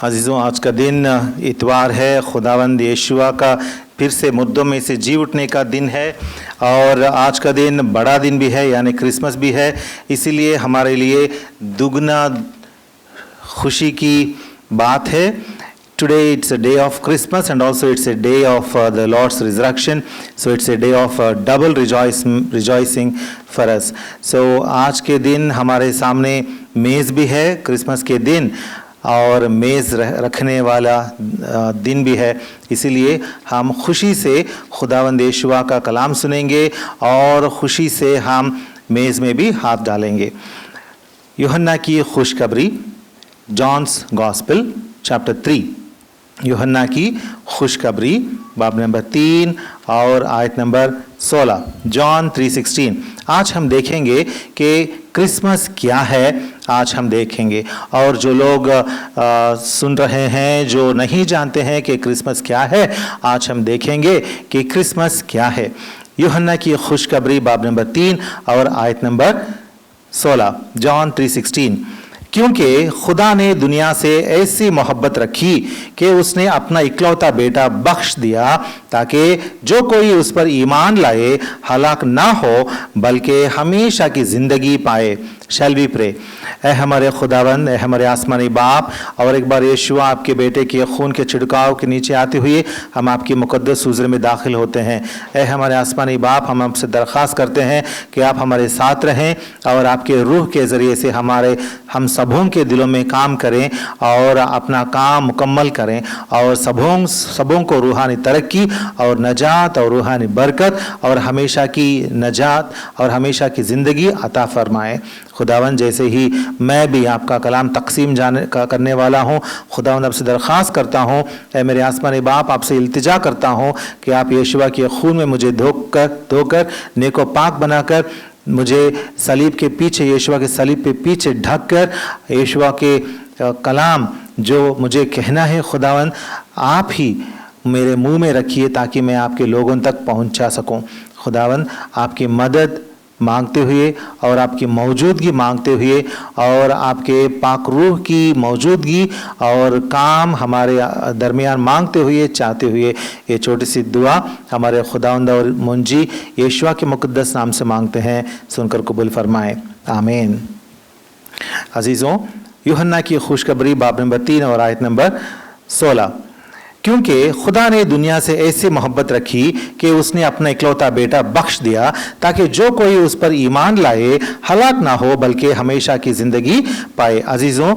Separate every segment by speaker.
Speaker 1: अजीज़ों, आज का दिन इतवार है। खुदावंद यीशुआ का फिर से मुर्दों में से जी उठने का दिन है और आज का दिन बड़ा दिन भी है, यानी क्रिसमस भी है। इसीलिए हमारे लिए दुगना खुशी की बात है। Today it's a day of Christmas and also it's a day of the Lord's resurrection. So it's a day of double rejoicing for us. So आज के दिन हमारे सामने मेज़ भी है क्रिसमस के दिन, और मेज़ रखने वाला दिन भी है। इसीलिए हम खुशी से खुदावंद यीशुआ का कलाम सुनेंगे और खुशी से हम मेज़ में भी हाथ डालेंगे। यूहन्ना की खुशखबरी, जॉन्स गॉस्पेल चैप्टर 3। यूहन्ना की खुशखबरी बाब नंबर 3 और आयत नंबर 16, जॉन 3:16। आज हम देखेंगे कि क्रिसमस क्या है, आज हम देखेंगे। और जो लोग सुन रहे हैं, जो नहीं जानते हैं कि क्रिसमस क्या है, आज हम देखेंगे कि क्रिसमस क्या है। यूहन्ना की खुशखबरी बाब नंबर 3 और आयत नंबर 16, जॉन 3:16। क्योंकि खुदा ने दुनिया से ऐसी मोहब्बत रखी कि उसने अपना इकलौता बेटा बख्श दिया, ताकि जो कोई उस पर ईमान लाए हलाक ना हो बल्कि हमेशा की ज़िंदगी पाए। Shall we pray. ए हमारे खुदावंद, ए हमारे आसमानी बाप, और एक बार यीशुआ आपके बेटे के खून के छिड़काव के नीचे आते हुए हम आपकी मुक़द्दस हुज़ूर में दाखिल होते हैं। ए हमारे आसमानी बाप, हम आपसे दरख्वास्त करते हैं कि आप हमारे साथ रहें और आपके रूह के ज़रिए से हम सबों के दिलों में काम करें और अपना काम मुकम्मल करें, और सबों को रूहानी तरक्की और नजात और रूहानी बरकत और हमेशा की नजात और हमेशा की ज़िंदगी अता फरमाएँ। खुदावंद, जैसे ही मैं भी आपका कलाम तकसीम करने वाला हूँ, खुदावंद आपसे दरख्वास्त करता हूँ, ऐ मेरे आसमानी बाप, आपसे इल्तिजा करता हूँ कि आप यीशुआ के खून में मुझे धोकर नेको पाक बनाकर, मुझे सलीब के पीछे, यीशुआ के सलीब पे पीछे ढक कर यीशुआ के कलाम जो मुझे कहना है, खुदावंद आप ही मेरे मुंह में रखिए ताकि मैं आपके लोगों तक पहुंचा सकूं। खुदावंद, आपकी मदद मांगते हुए और आपकी मौजूदगी मांगते हुए और आपके पाक रूह की मौजूदगी और काम हमारे दरमियान मांगते हुए, चाहते हुए, ये छोटी सी दुआ हमारे खुदावंद और मुंजी यीशुआ के मुक़द्दस नाम से मांगते हैं, सुनकर कबूल फरमाएं। आमीन। अजीज़ों, यूहन्ना की खुशखबरी बाब नंबर 3 और आयत नंबर 16। क्योंकि खुदा ने दुनिया से ऐसी मोहब्बत रखी कि उसने अपना इकलौता बेटा बख्श दिया, ताकि जो कोई उस पर ईमान लाए हलाक ना हो बल्कि हमेशा की ज़िंदगी पाए। अजीज़ों,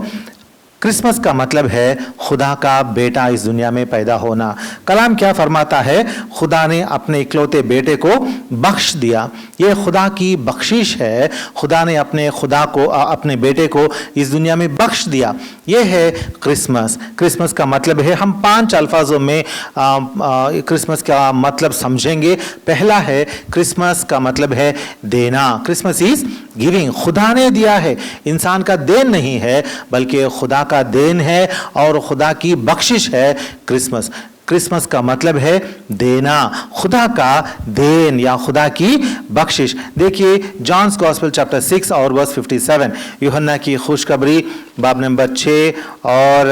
Speaker 1: क्रिसमस का मतलब है खुदा का बेटा इस दुनिया में पैदा होना। कलाम क्या फरमाता है? खुदा ने अपने इकलौते बेटे को बख्श दिया। ये खुदा की बख्शिश है। खुदा ने अपने बेटे को इस दुनिया में बख्श दिया। ये है क्रिसमस। क्रिसमस का मतलब है, हम 5 अल्फाजों में क्रिसमस का मतलब समझेंगे। पहला है, क्रिसमस का मतलब है देना। Christmas is giving. खुदा ने दिया है, इंसान का देन नहीं है बल्कि खुदा का देन है और खुदा की बख्शिश है क्रिसमस। क्रिसमस का मतलब है देना, खुदा का देन या खुदा की बख्शिश। देखिए जॉन्स गॉस्पेल चैप्टर 6 और वर्स 57, यूहन्ना की खुशखबरी बाब नंबर 6 और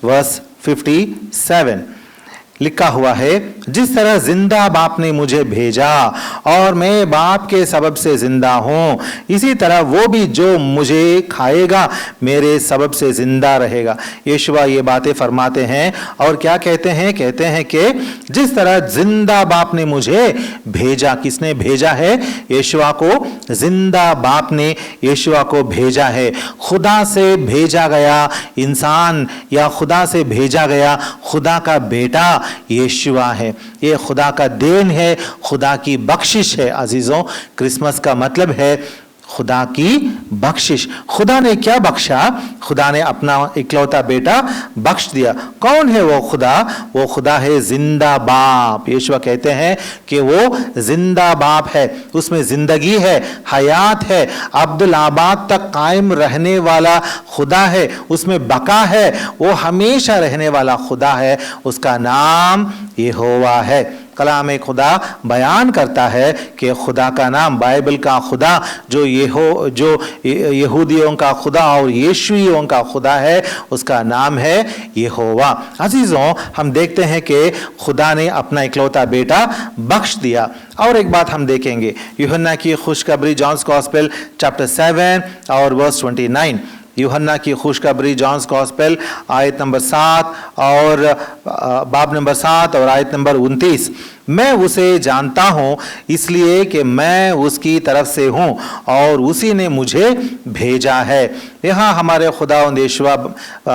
Speaker 1: वर्स 57 लिखा हुआ है, जिस तरह जिंदा बाप ने मुझे भेजा और मैं बाप के सबब से जिंदा हूँ, इसी तरह वो भी जो मुझे खाएगा मेरे सबब से जिंदा रहेगा। यीशुआ ये बातें फरमाते हैं और क्या कहते हैं? कहते हैं कि जिस तरह जिंदा बाप ने मुझे भेजा। किसने भेजा है? यीशुआ को। जिंदा बाप ने यीशुआ को भेजा है। खुदा से भेजा गया इंसान या खुदा से भेजा गया खुदा का बेटा यीशुआ है। ये खुदा का देन है, खुदा की बख्शिश है। अजीजों, क्रिसमस का मतलब है खुदा की बख्शिश। खुदा ने क्या बख्शा? खुदा ने अपना इकलौता बेटा बख्श दिया। कौन है वो खुदा? वो खुदा है जिंदा बाप। यीशुआ कहते हैं कि वो जिंदा बाप है, उसमें जिंदगी है, हयात है, अब्दुल आबाद तक कायम रहने वाला खुदा है, उसमें बका है, वो हमेशा रहने वाला खुदा है। उसका नाम यहोवा है। कलाम खुदा बयान करता है कि खुदा का नाम, बाइबल का खुदा जो यहूदियों का खुदा और यीशुइयों का खुदा है, उसका नाम है यहोवा। अजीजों, हम देखते हैं कि खुदा ने अपना इकलौता बेटा बख्श दिया। और एक बात हम देखेंगे, यूहन्ना की खुशखबरी, जॉन्स गॉस्पेल चैप्टर 7 और वर्स 29। यूहन्ना की खुशखबरी, जॉन्स गॉस्पेल आयत नंबर 7 और बाब नंबर 7 और आयत नंबर 29। मैं उसे जानता हूँ इसलिए कि मैं उसकी तरफ से हूँ और उसी ने मुझे भेजा है। यहाँ हमारे खुदावंद यहोवा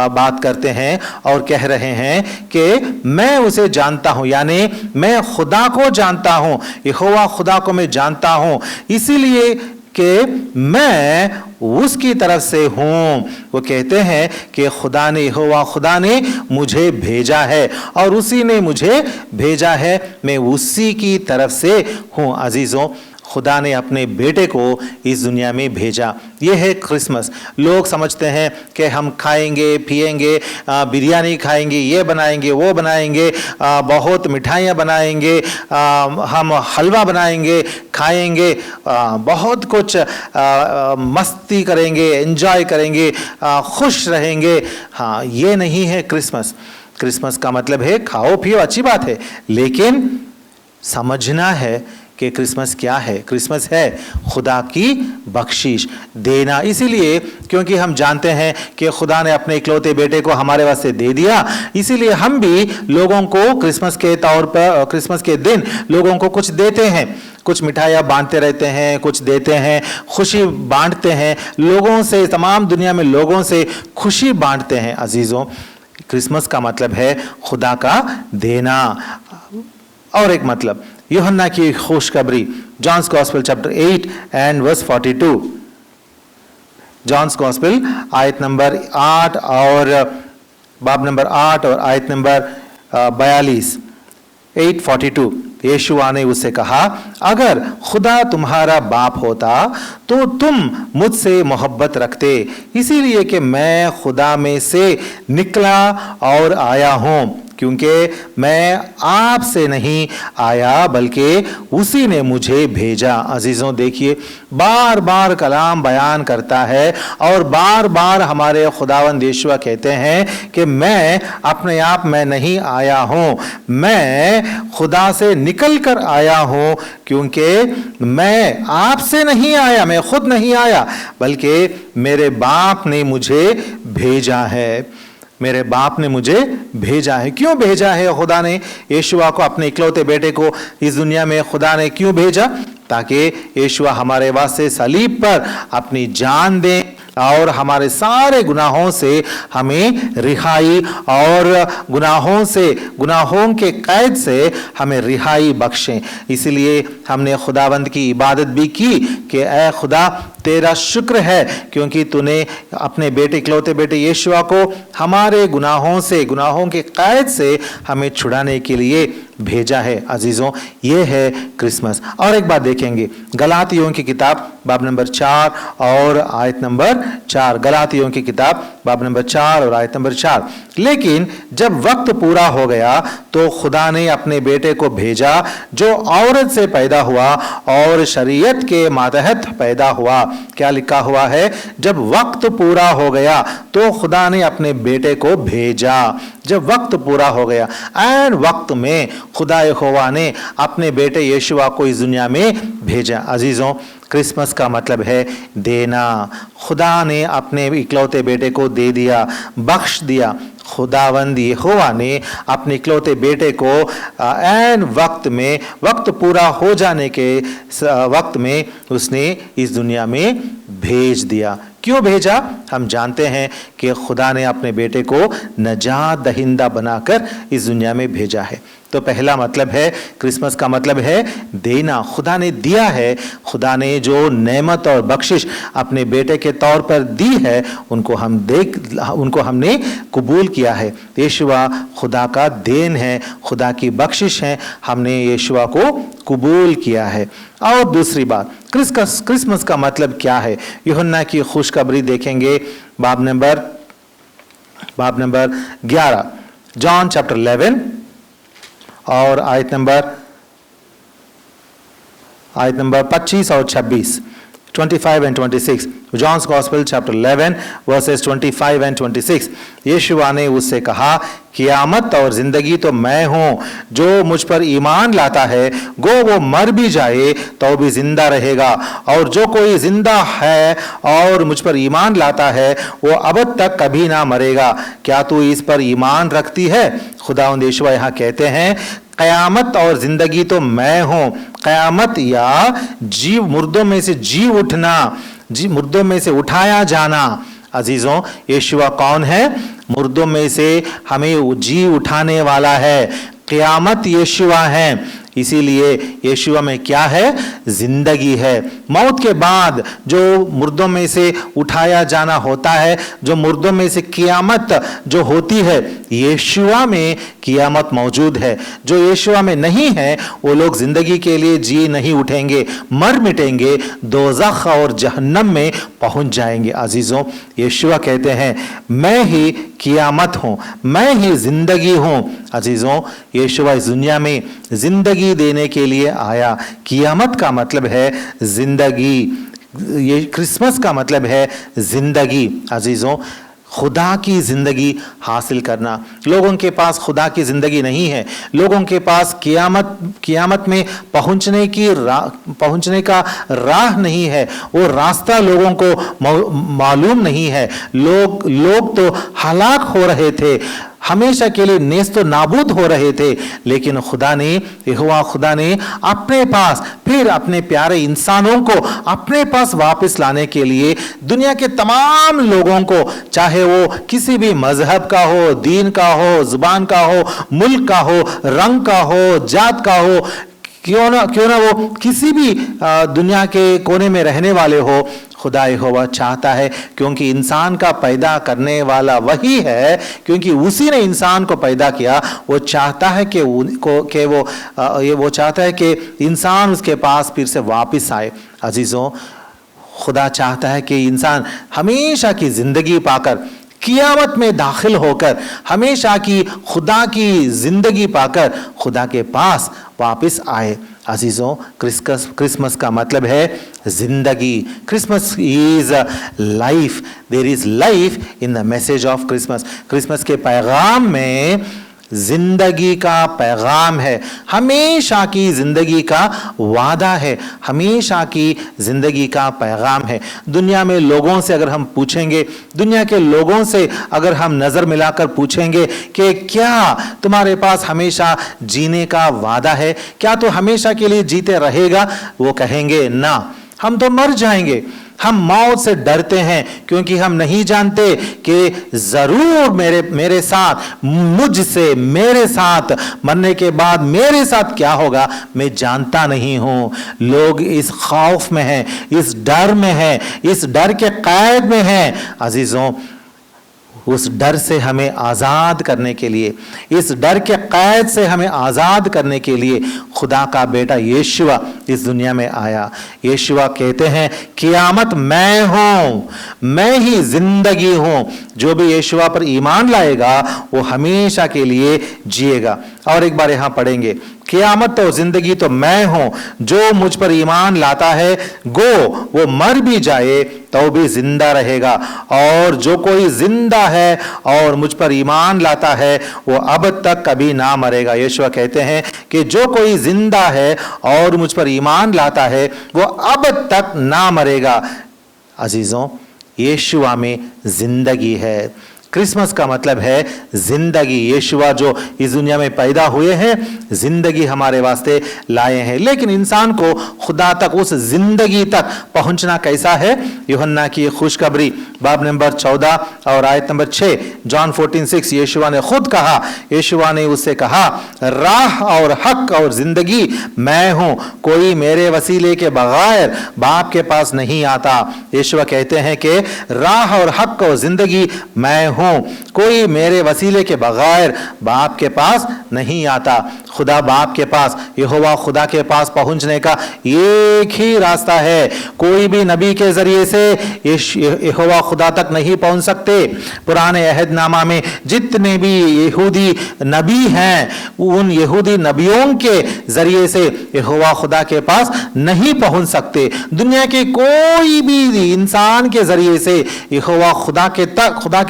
Speaker 1: बात करते हैं और कह रहे हैं कि मैं उसे जानता हूँ, यानी मैं खुदा को जानता हूँ, यहोवा खुदा को मैं जानता हूँ, इसीलिए कि मैं उसकी तरफ से हूं। वो कहते हैं कि खुदा ने, यहोवा खुदा ने मुझे भेजा है और उसी ने मुझे भेजा है, मैं उसी की तरफ से हूं। अजीजों, खुदा ने अपने बेटे को इस दुनिया में भेजा। ये है क्रिसमस। लोग समझते हैं कि हम खाएंगे पिएंगे, बिरयानी खाएंगे, ये बनाएंगे वो बनाएंगे, बहुत मिठाइयाँ बनाएंगे, हम हलवा बनाएंगे, खाएंगे, बहुत कुछ मस्ती करेंगे, एंजॉय करेंगे, खुश रहेंगे। हाँ, ये नहीं है क्रिसमस। क्रिसमस का मतलब है खाओ पियो, अच्छी बात है, लेकिन समझना है कि क्रिसमस क्या है। क्रिसमस है खुदा की बख्शिश देना। इसीलिए क्योंकि हम जानते हैं कि खुदा ने अपने इकलौते बेटे को हमारे वास्ते दे दिया, इसीलिए हम भी लोगों को क्रिसमस के तौर पर, क्रिसमस के दिन लोगों को कुछ देते हैं, कुछ मिठाइयाँ बांटते रहते हैं, कुछ देते हैं, खुशी बांटते हैं लोगों से, तमाम दुनिया में लोगों से खुशी बांटते हैं। अजीजों, क्रिसमस का मतलब है खुदा का देना। और एक मतलब, यूहन्ना की खुशखबरी, John's gospel chapter 8 and verse 42। John's gospel आयत नंबर 8 और बाब नंबर 8 और आयत नंबर 42, 8:42। यीशुआ ने उससे कहा, अगर खुदा तुम्हारा बाप होता तो तुम मुझसे मोहब्बत रखते, इसीलिए कि मैं खुदा में से निकला और आया हूँ, क्योंकि मैं आपसे नहीं आया बल्कि उसी ने मुझे भेजा। अजीजों, देखिए, बार बार कलाम बयान करता है और बार बार हमारे खुदावंद यहोवा कहते हैं कि मैं अपने आप में नहीं आया हूँ, मैं खुदा से निकल कर आया हूँ, क्योंकि मैं आपसे नहीं आया, मैं खुद नहीं आया, बल्कि मेरे बाप ने मुझे भेजा है। मेरे बाप ने मुझे भेजा है। क्यों भेजा है खुदा ने यीशुआ को, अपने इकलौते बेटे को इस दुनिया में खुदा ने क्यों भेजा? ताकि यीशुआ हमारे वास्ते सलीब पर अपनी जान दे और हमारे सारे गुनाहों से हमें रिहाई और गुनाहों के कैद से हमें रिहाई बख्शें। इसलिए हमने खुदावंद की इबादत भी की कि ऐ खुदा, तेरा शुक्र है क्योंकि तूने अपने बेटे, इकलौते बेटे यीशुआ को हमारे गुनाहों से, गुनाहों के कैद से हमें छुड़ाने के लिए भेजा है। अजीजों, ये है क्रिसमस। और एक बात देखेंगे, गलातियों की किताब बाब नंबर 4 और आयत नंबर 4। गलातियों की किताब बाब नंबर 4 और आयत नंबर 4। लेकिन जब वक्त पूरा हो गया तो खुदा ने अपने बेटे को भेजा जो औरत से पैदा हुआ और शरीयत के मातहत पैदा हुआ। क्या लिखा हुआ है? जब वक्त पूरा हो गया तो खुदा ने अपने बेटे को भेजा। जब वक्त पूरा हो गया, एन वक्त में खुदा यहोवा ने अपने बेटे यीशुआ को इस दुनिया में भेजा। अजीजों, क्रिसमस का मतलब है देना। खुदा ने अपने इकलौते बेटे को दे दिया, बख्श दिया। खुदावंद यहोवा ने अपने इकलौते बेटे को ऐन वक्त में, वक्त पूरा हो जाने के वक्त में उसने इस दुनिया में भेज दिया। क्यों भेजा? हम जानते हैं कि खुदा ने अपने बेटे को नजात दहिंदा बनाकर इस दुनिया में भेजा है। तो पहला मतलब है, क्रिसमस का मतलब है देना। खुदा ने दिया है। खुदा ने जो नेमत और बख्शिश अपने बेटे के तौर पर दी है, उनको हमने कबूल किया है। यीशुआ खुदा का देन है, खुदा की बख्शिश है, हमने यीशुआ को कबूल किया है। और दूसरी बात, क्रिसमस का मतलब क्या है? यूहन्ना की खुशखबरी देखेंगे, बाब नंबर 11, जॉन चैप्टर 11 और आयत नंबर आयत नंबर 25 और 26, 25 and 26, John's gospel chapter 11 verses 25 and 26। यीशुआ ने उससे कहा, क़यामत और जिंदगी तो मैं हूं, जो मुझ पर ईमान लाता है गो वो मर भी जाए तो भी जिंदा रहेगा, और जो कोई जिंदा है और मुझ पर ईमान लाता है वो अब तक कभी ना मरेगा। क्या तू इस पर ईमान रखती है? खुदावंद यीशुआ यहाँ कहते हैं, क़यामत और जिंदगी तो मैं हूं। क़यामत या जीव, मुर्दों में से जी उठना, जी मुर्दों में से उठाया जाना। अजीजों, यीशुआ कौन है? मुर्दों में से हमें जी उठाने वाला है। क़यामत यीशुआ है। इसीलिए यीशुआ में क्या है? जिंदगी है। मौत के बाद जो मुर्दों में से उठाया जाना होता है, जो मुर्दों में से क़यामत जो होती है, यीशुआ में क़यामत मौजूद है। जो यीशुआ में नहीं है वो लोग जिंदगी के लिए जी नहीं उठेंगे, मर मिटेंगे, दोज़ख और जहन्नम में पहुंच जाएंगे। अजीजों, यीशुआ कहते हैं, मैं ही क़यामत हूं, मैं ही जिंदगी हूं। अजीजों, यीशुआ इस दुनिया में जिंदगी देने के लिए आया। क़यामत का मतलब है जिंदगी, ये क्रिसमस का मतलब है जिंदगी। अजीजों, खुदा की ज़िंदगी हासिल करना। लोगों के पास खुदा की ज़िंदगी नहीं है। लोगों के पास क़यामत में पहुंचने का राह नहीं है। वो रास्ता लोगों को मालूम नहीं है। लोग तो हलाक हो रहे थे, हमेशा के लिए नेस्तो नाबूद हो रहे थे, लेकिन यहोवा खुदा ने अपने पास फिर अपने प्यारे इंसानों को अपने पास वापस लाने के लिए दुनिया के तमाम लोगों को, चाहे वो किसी भी मजहब का हो, दीन का हो, जुबान का हो, मुल्क का हो, रंग का हो, जात का हो, क्यों ना वो किसी भी दुनिया के कोने में रहने वाले हो, खुदा यहोवा चाहता है, क्योंकि इंसान का पैदा करने वाला वही है, क्योंकि उसी ने इंसान को पैदा किया। वो चाहता है कि वो चाहता है कि इंसान उसके पास फिर से वापस आए। अजीजों, खुदा चाहता है कि इंसान हमेशा की जिंदगी पाकर, क़यामत में दाखिल होकर, हमेशा की खुदा की जिंदगी पाकर खुदा के पास वापस आए। अजीजों, क्रिसमस का मतलब है जिंदगी। Christmas is life. There is life in the message of Christmas. Christmas के पैगाम में जिंदगी का पैगाम है, हमेशा की जिंदगी का वादा है, हमेशा की जिंदगी का पैगाम है। दुनिया में लोगों से अगर हम पूछेंगे, दुनिया के लोगों से अगर हम नजर मिलाकर पूछेंगे कि क्या तुम्हारे पास हमेशा जीने का वादा है, क्या तो हमेशा के लिए जीते रहेगा, वो कहेंगे ना, हम तो मर जाएंगे। हम मौत से डरते हैं क्योंकि हम नहीं जानते कि जरूर मेरे साथ, मुझसे, मेरे साथ मरने के बाद मेरे साथ क्या होगा, मैं जानता नहीं हूं। लोग इस खौफ में हैं, इस डर में हैं, इस डर के कैद में हैं। अजीजों, उस डर से हमें आज़ाद करने के लिए, इस डर के कैद से हमें आज़ाद करने के लिए खुदा का बेटा यीशुआ इस दुनिया में आया। यीशुआ कहते हैं, क़यामत मैं हूँ, मैं ही जिंदगी हूँ। जो भी यीशुआ पर ईमान लाएगा वो हमेशा के लिए जिएगा। और एक बार यहाँ पढ़ेंगे, क़यामत और जिंदगी तो मैं हूं, जो मुझ पर ईमान लाता है गो वो मर भी जाए तो भी जिंदा रहेगा, और जो कोई जिंदा है और मुझ पर ईमान लाता है वो अब तक कभी ना मरेगा। यीशुआ कहते हैं कि जो कोई जिंदा है और मुझ पर ईमान लाता है वो अब तक ना मरेगा। अजीजों, यीशुआ में जिंदगी है। क्रिसमस का मतलब है जिंदगी। यीशुआ जो इस दुनिया में पैदा हुए हैं, जिंदगी हमारे वास्ते लाए हैं। लेकिन इंसान को खुदा तक, उस जिंदगी तक पहुंचना कैसा है? यूहन्ना की खुशखबरी बाब नंबर 14 और आयत नंबर 6, जॉन 14:6, यीशुआ ने खुद कहा, यीशुआ ने उससे कहा, राह और हक और जिंदगी मैं हूं, कोई मेरे वसीले के बगैर बाप के पास नहीं आता। यीशुआ कहते हैं कि राह और हक और जिंदगी मैं हूं। हूँ, कोई मेरे वसीले के बगैर बाप के पास नहीं आता। खुदा बाप के पास, यहोवा खुदा के पास पहुंचने का एक ही रास्ता है। कोई भी नबी के जरिए से यहोवा खुदा तक नहीं पहुंच सकते। पुराने अहदनामा में जितने भी यहूदी नबी हैं, उन यहूदी नबियों के जरिए से यहोवा खुदा के पास नहीं पहुंच सकते। दुनिया के कोई भी इंसान के जरिए से यहोवा खुदा के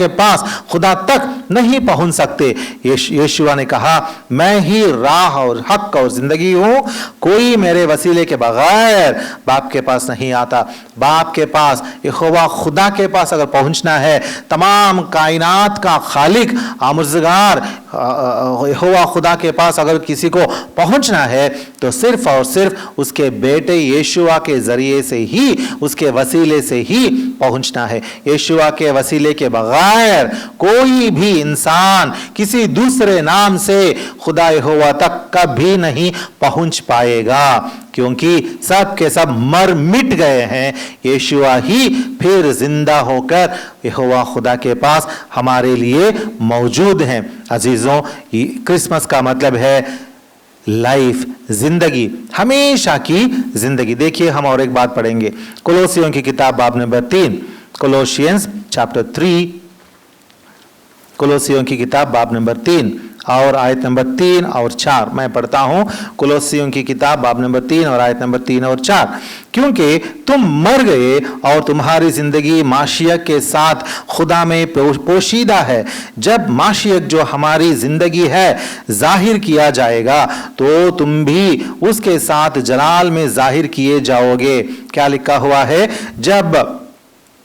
Speaker 1: पास, खुदा तक नहीं पहुंच सकते। यीशुआ ने कहा, मैं ही राह और हक और जिंदगी हूं, कोई मेरे वसीले के बगैर बाप के पास नहीं आता। बाप के पास, यहोवा खुदा के पास अगर पहुंचना है, तमाम कायनात का खालिक आमुर्ज़गार यहोवा खुदा के पास अगर किसी को पहुंचना है, तो सिर्फ और सिर्फ उसके बेटे यीशुआ के जरिए से ही, उसके वसीले से ही पहुंचना है। यीशुआ के वसीले के बगैर कोई भी इंसान किसी दूसरे नाम से खुदा यहोवा तक कभी नहीं पहुंच पाएगा, क्योंकि सब के सब मर मिट गए हैं। यीशुआ ही फिर जिंदा होकर यहोवा खुदा के पास हमारे लिए मौजूद हैं। अजीजों, क्रिसमस का मतलब है लाइफ, जिंदगी, हमेशा की जिंदगी। देखिए, हम और एक बात पढ़ेंगे, कोलोसियों की किताब बाब नंबर 3, कोलोसियंस चैप्टर 3, कोलोसियों की किताब बाब नंबर 3 और आयत नंबर 3 और 4 मैं पढ़ता हूं। कोलोसियों की किताब बाब नंबर 3 और आयत नंबर 3 और 4, क्योंकि तुम मर गए और तुम्हारी जिंदगी माशियत के साथ खुदा में पोशीदा है। जब माशियत जो हमारी जिंदगी है जाहिर किया जाएगा, तो तुम भी उसके साथ जलाल में जाहिर किए जाओगे। क्या लिखा हुआ है?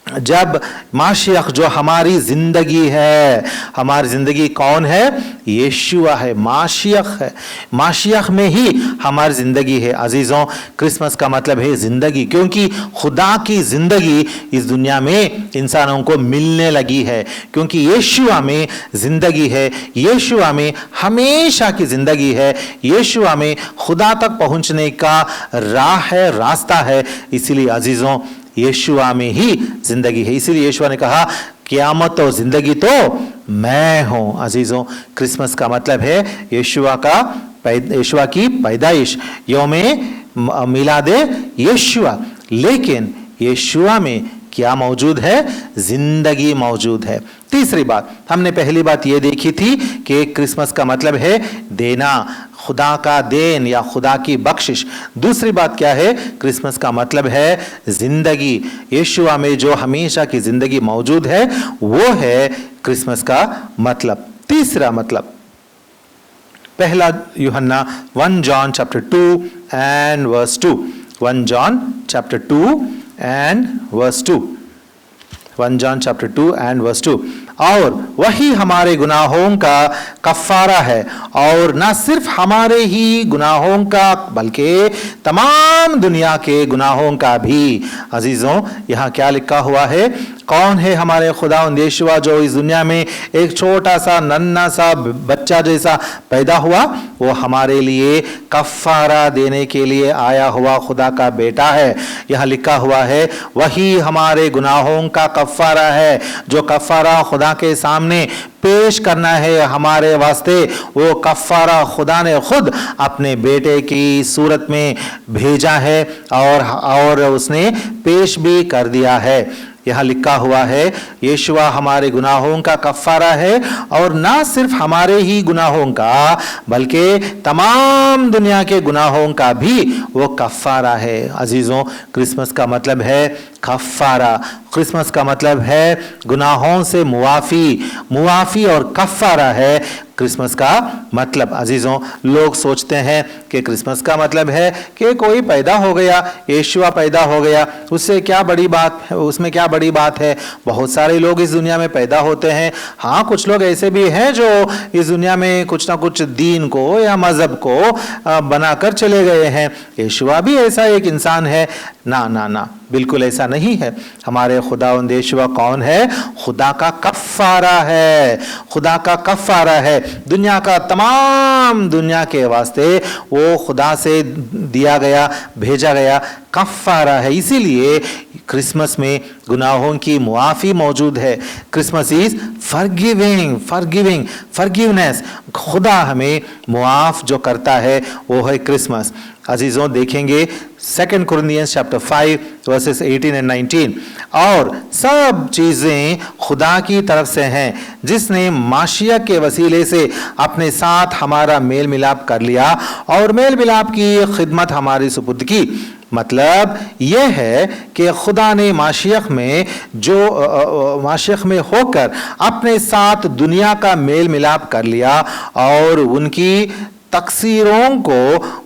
Speaker 1: जब माशियख जो हमारी जिंदगी है, हमारी जिंदगी कौन है? यीशुआ है, माशियख है। माशियख में ही हमारी जिंदगी है। अजीजों, क्रिसमस का मतलब है जिंदगी, क्योंकि खुदा की जिंदगी इस दुनिया में इंसानों को मिलने लगी है, क्योंकि यीशुआ में जिंदगी है, यीशुआ में हमेशा की जिंदगी है, यीशुआ में खुदा तक पहुंचने का राह है, रास्ता है। इसीलिए अजीजों, यीशुआ में ही जिंदगी है। इसीलिए यीशुआ ने कहा, क़यामत और जिंदगी तो मैं हूं। अजीजों, क्रिसमस का मतलब है यीशुआ की पैदाइश, यौमे मिलादे यीशुआ। लेकिन यीशुआ में क्या मौजूद है? जिंदगी मौजूद है। तीसरी बात, हमने पहली बात यह देखी थी कि क्रिसमस का मतलब है देना, खुदा का देन या खुदा की बख्शिश। दूसरी बात क्या है? क्रिसमस का मतलब है जिंदगी। यीशुआ में जो हमेशा की जिंदगी मौजूद है, वो है क्रिसमस का मतलब। तीसरा मतलब, पहला यूहन्ना 1 John chapter 2 and verse 2, 1 John chapter 2 and verse 2, 1 John chapter 2 and verse 2, और वही हमारे गुनाहों का कफ़ारा है, और ना सिर्फ हमारे ही गुनाहों का बल्कि तमाम दुनिया के गुनाहों का भी। अजीजों, यहाँ क्या लिखा हुआ है? कौन है हमारे खुदावंद यीशुआ जो इस दुनिया में एक छोटा सा नन्हा सा बच्चा जैसा पैदा हुआ? वो हमारे लिए कफ़ारा देने के लिए आया हुआ खुदा का बेटा है। यहाँ लिखा हुआ है, वही हमारे गुनाहों का कफ़ारा है। जो कफ़ारा खुदा के सामने पेश करना है हमारे वास्ते, वो कफ़ारा खुदा ने खुद अपने बेटे की सूरत में भेजा है और उसने पेश भी कर दिया है। यहाँ लिखा हुआ है, यीशुआ हमारे गुनाहों का कफ़ारा है, और ना सिर्फ हमारे ही गुनाहों का बल्कि तमाम दुनिया के गुनाहों का भी वो कफ़ारा है। अजीज़ों, क्रिसमस का मतलब है कफ़ारा। क्रिसमस का मतलब है गुनाहों से मुआफ़ी और कफ़ारा है क्रिसमस का मतलब। अजीज़ों, लोग सोचते हैं कि क्रिसमस का मतलब है कि कोई पैदा हो गया, यीशुआ पैदा हो गया, उससे क्या बड़ी बात है, उसमें क्या बड़ी बात है। बहुत सारे लोग इस दुनिया में पैदा होते हैं। हाँ, कुछ लोग ऐसे भी हैं जो इस दुनिया में कुछ ना कुछ दीन को या मज़हब को बनाकर चले गए हैं। यीशुआ भी ऐसा एक इंसान है? ना ना ना, बिल्कुल ऐसा नहीं है। हमारे खुदावंद यीशुआ कौन है? खुदा का कफ़ारा है, खुदा का कफ़ारा है। दुनिया का तमाम दुनिया के वास्ते वो खुदा से दिया गया, भेजा गया कफ़ारा है। इसीलिए क्रिसमस में गुनाहों की मुआफ़ी मौजूद है। Christmas is forgiveness. खुदा हमें मुआफ़ जो करता है वो है क्रिसमस। अजीज़ों, देखेंगे 2 Corinthians chapter 5 verses 18 and 19। और सब चीज़ें खुदा की तरफ से हैं, जिसने माशिया के वसीले से अपने साथ हमारा मेल मिलाप कर लिया और मेल मिलाप की खिदमत हमारी सुपुर्द की। मतलब यह है कि खुदा ने माशियख में होकर अपने साथ दुनिया का मेल मिलाप कर लिया और उनकी तकसीरों को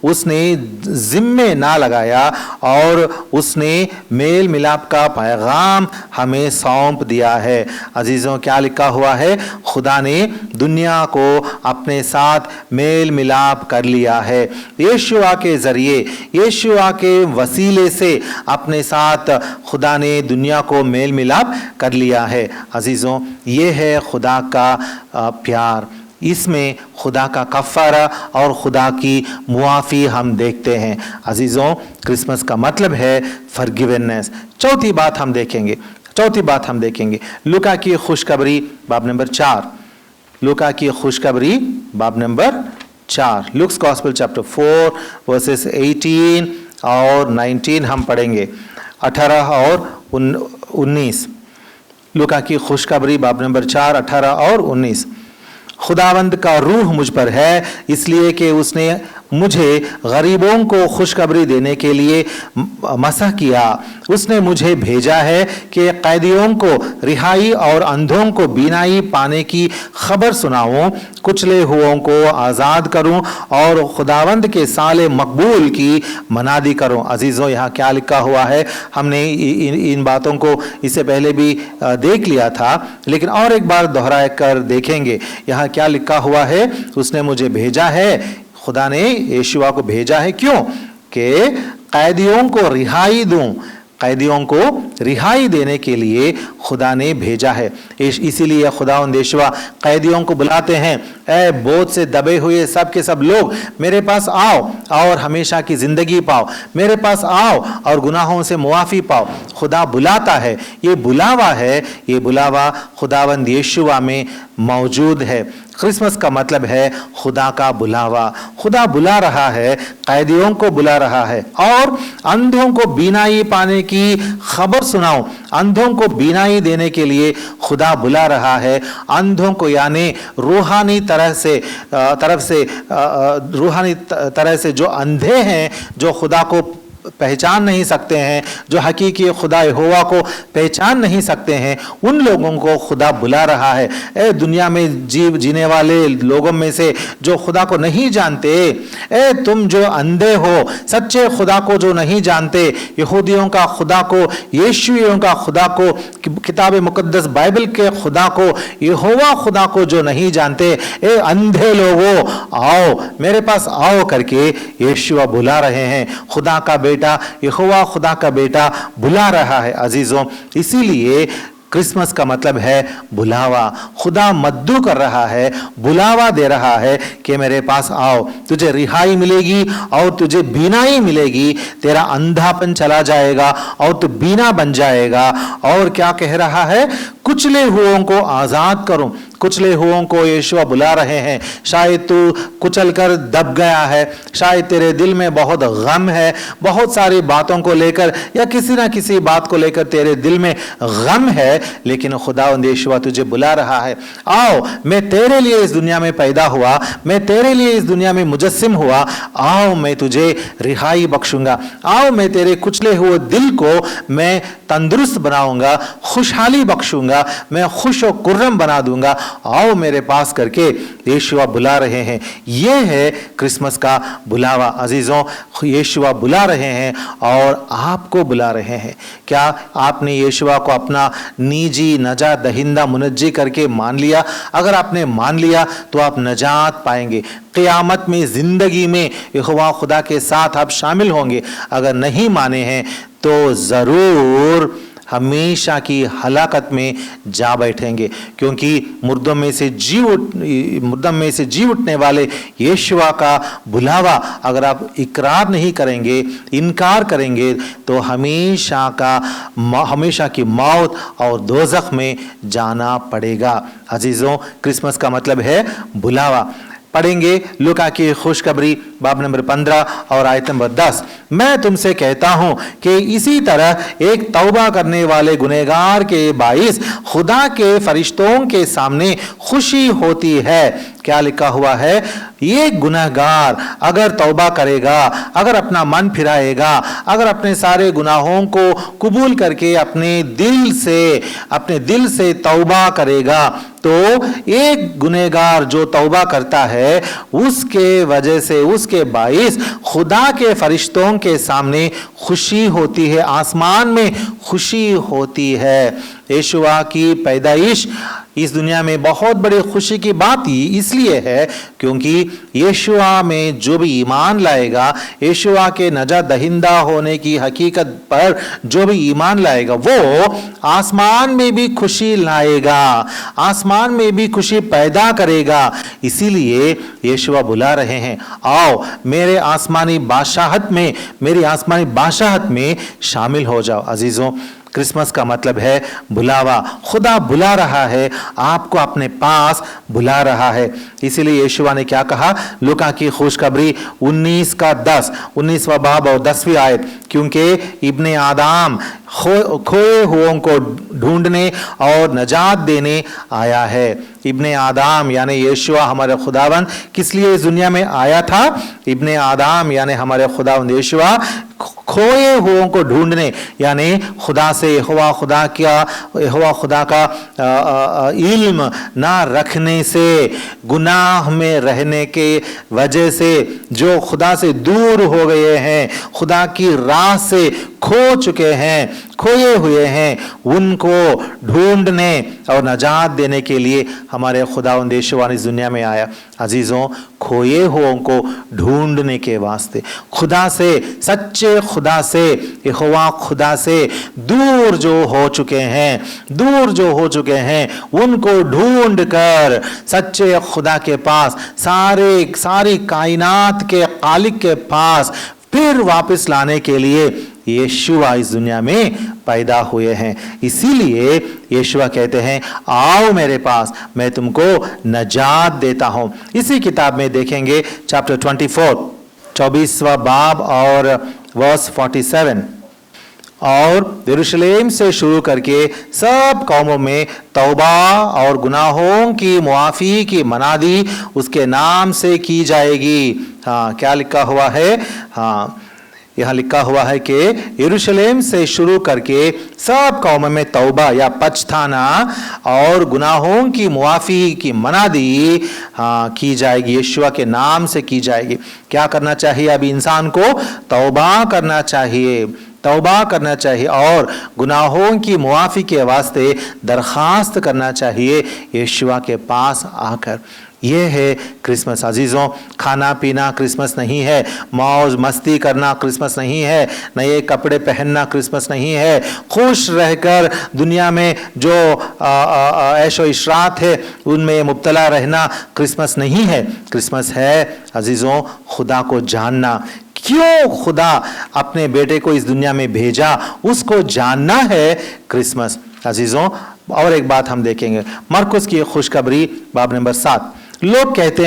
Speaker 1: उसने जिम्मे ना लगाया और उसने मेल मिलाप का पैगाम हमें सौंप दिया है। अजीज़ों, क्या लिखा हुआ है? खुदा ने दुनिया को अपने साथ मेल मिलाप कर लिया है। यीशुआ के ज़रिए, यीशुआ के वसीले से अपने साथ खुदा ने दुनिया को मेल मिलाप कर लिया है। अजीज़ों, ये है खुदा का प्यार। इसमें खुदा का कफ़ारा और खुदा की मुआफ़ी हम देखते हैं। अजीज़ों, क्रिसमस का मतलब है फॉरगिवनेस। चौथी बात हम देखेंगे लूका की खुशखबरी बाब नंबर 4। लूका की खुशखबरी बाब number 4, looks gospel chapter 4 versus 18 और 19 हम पढ़ेंगे, 18 और 19। लूका की खुशखबरी बाब नंबर 4, 18 और 19। खुदावंद का रूह मुझ पर है, इसलिए कि उसने मुझे गरीबों को खुशखबरी देने के लिए मसह किया। उसने मुझे भेजा है कि कैदियों को रिहाई और अंधों को बीनाई पाने की खबर सुनाऊं, कुचले हुओं को आज़ाद करूं और खुदावंद के साले मकबूल की मनादी करूं। अजीज़ों, यहाँ क्या लिखा हुआ है? हमने इन बातों को इससे पहले भी देख लिया था, लेकिन और एक बार दोहरा कर देखेंगे। यहाँ क्या लिखा हुआ है? उसने मुझे भेजा है, खुदा ने यीशुआ को भेजा है। क्यों? कि कैदियों को रिहाई दूं, कैदियों को रिहाई देने के लिए खुदा ने भेजा है। इसीलिए खुदावंद यीशुआ कैदियों को बुलाते हैं, ऐ बोझ से दबे हुए सब के सब लोग मेरे पास आओ और हमेशा की ज़िंदगी पाओ। मेरे पास आओ और गुनाहों से मुआफ़ी पाओ। खुदा बुलाता है। ये बुलावा है, ये बुलावा खुदावंद यीशुआ में मौजूद है। क्रिसमस का मतलब है खुदा का बुलावा। खुदा बुला रहा है, कैदियों को बुला रहा है और अंधों को बीनाई पाने की खबर सुनाओ। अंधों को बीनाई देने के लिए खुदा बुला रहा है। अंधों को यानी रूहानी तरह से जो अंधे हैं, जो खुदा को पहचान नहीं सकते हैं, जो हकीकी खुदा यहोवा को पहचान नहीं सकते हैं, उन लोगों को खुदा बुला रहा है। ए दुनिया में जीने वाले लोगों में से जो खुदा को नहीं जानते, ए तुम जो अंधे हो, सच्चे खुदा को जो नहीं जानते, यहूदियों का खुदा को, यीशुइयों का खुदा को, किताब मुकद्दस बाइबल के खुदा को, यहोवा खुदा को जो नहीं जानते, ए अंधे लोगों आओ, मेरे पास आओ करके यीशुआ बुला रहे हैं। खुदा का बेटा, यहोवा खुदा का बेटा बुला रहा है। अजीजों, इसीलिए क्रिसमस का मतलब है बुलावा। खुदा मद्दू कर रहा है, बुलावा दे रहा है कि मेरे पास आओ, तुझे रिहाई मिलेगी और तुझे बीनाई मिलेगी। तेरा अंधापन चला जाएगा और तू बीना बन जाएगा। और क्या कह रहा है? कुचले हुओं को आज़ाद करूं। कुचले हुओं को यीशुआ बुला रहे हैं। शायद तू कुचल कर दब गया है, शायद तेरे दिल में बहुत गम है, बहुत सारी बातों को लेकर या किसी ना किसी बात को लेकर तेरे दिल में गम है, लेकिन खुदावंद यीशुआ तुझे बुला रहा है। आओ, मैं तेरे लिए इस दुनिया में पैदा हुआ, मैं तेरे लिए इस दुनिया में मुजस्सिम हुआ। आओ, मैं तुझे रिहाई बख्शूंगा। आओ, मैं तेरे कुचले हुए दिल को मैं तंदुरुस्त बनाऊंगा, खुशहाली बख्शूंगा, मैं खुश और कुर्रम बना दूंगा। आओ मेरे पास करके यीशुआ बुला रहे हैं। यह है क्रिसमस का बुलावा। अजीजों, यीशुआ बुला रहे हैं और आपको बुला रहे हैं। क्या आपने यीशुआ को अपना निजी नजात दहिंदा मुनज्जी करके मान लिया? अगर आपने मान लिया तो आप नजात पाएंगे। क़यामत में, ज़िंदगी में यहोवा खुदा के साथ आप शामिल होंगे। अगर नहीं माने हैं तो ज़रूर हमेशा की हलाकत में जा बैठेंगे, क्योंकि मुर्दों में से जी उठने वाले यीशुआ का बुलावा अगर आप इकरार नहीं करेंगे, इनकार करेंगे, तो हमेशा की मौत और दोज़ख में जाना पड़ेगा। अजीजों, क्रिसमस का मतलब है बुलावा। पढ़ेंगे लूका की खुशखबरी बाब नंबर 15 और आयत नंबर 10। मैं तुमसे कहता हूं कि इसी तरह एक तौबा करने वाले गुनहगार के बाइस खुदा के फरिश्तों के सामने खुशी होती है। क्या लिखा हुआ है? ये गुनहगार अगर तौबा करेगा, अगर अपना मन फिराएगा, अगर अपने सारे गुनाहों को कबूल करके अपने दिल से तौबा करेगा, तो एक गुनहगार जो तौबा करता है उसके वजह से, उसके बाइस खुदा के फरिश्तों के सामने खुशी होती है, आसमान में खुशी होती है। यीशुआ की पैदाइश इस दुनिया में बहुत बड़ी खुशी की बात ही इसलिए है क्योंकि यीशुआ में जो भी ईमान लाएगा, यीशुआ के नजात दहिंदा होने की हकीकत पर जो भी ईमान लाएगा, वो आसमान में भी खुशी लाएगा, आसमान में भी खुशी पैदा करेगा। इसीलिए यीशुआ बुला रहे हैं, आओ मेरी आसमानी बादशाहत में शामिल हो जाओ। अजीजों, क्रिसमस का मतलब है बुलावा। खुदा बुला रहा है, आपको अपने पास बुला रहा है। इसीलिए यीशुआ ने क्या कहा? लूका की खुशखबरी 19वां बाब और 10वीं आयत, क्योंकि इब्ने आदम खोए हुओं को ढूंढने और नजात देने आया है। इब्ने आदम यानी यीशुआ हमारे खुदावन किस लिए इस दुनिया में आया था? इब्ने आदम यानी हमारे खुदावन यीशुआ खोए हुओं को ढूंढने, यानी खुदा से यहोवा खुदा का इल्म ना रखने से, गुनाह में रहने के वजह से जो खुदा से दूर हो गए हैं, खुदा की राह से खो चुके हैं, खोए हुए हैं, उनको ढूंढने और नजात देने के लिए हमारे खुदावंद यीशुआ इस दुनिया में आया। अजीजों, खोए हुओं को ढूंढने के वास्ते, खुदा से, सच्चे खुदा से, यहोवा खुदा से दूर जो हो चुके हैं उनको ढूंढ कर सच्चे खुदा के पास, सारी कायनात के खालिक के पास फिर वापस लाने के लिए यीशुआ इस दुनिया में पैदा हुए हैं। इसीलिए यीशुआ कहते हैं, आओ मेरे पास, मैं तुमको नजात देता हूं। इसी किताब में देखेंगे चैप्टर 24वां बाब और वर्स 47, और यरूशलेम से शुरू करके सब कौमों में तौबा और गुनाहों की मुआफ़ी की मनादी उसके नाम से की जाएगी। हाँ, क्या लिखा हुआ है? हाँ, यहाँ लिखा हुआ है कि यरूशलेम से शुरू करके सब कौमों में तौबा या पछताना और गुनाहों की मुआफ़ी की मनादी की जाएगी, यीशुआ के नाम से की जाएगी। क्या करना चाहिए? अभी इंसान को तौबा करना चाहिए और गुनाहों की मुआफ़ी के वास्ते दरख्वास्त करना चाहिए यीशुआ के पास आकर। ये है क्रिसमस। अजीज़ों, खाना पीना क्रिसमस नहीं है, मौज मस्ती करना क्रिसमस नहीं है, नए कपड़े पहनना क्रिसमस नहीं है, खुश रहकर दुनिया में जो ऐशो इशरात है उनमें मुब्तला रहना क्रिसमस नहीं है। क्रिसमस है अजीज़ों खुदा को जानना। क्यों खुदा अपने बेटे को इस दुनिया में भेजा, उसको जानना है क्रिसमस। अजीज़ों, और एक बात हम देखेंगे, मरकुस की खुशखबरी बाब नंबर 7। लोग कहते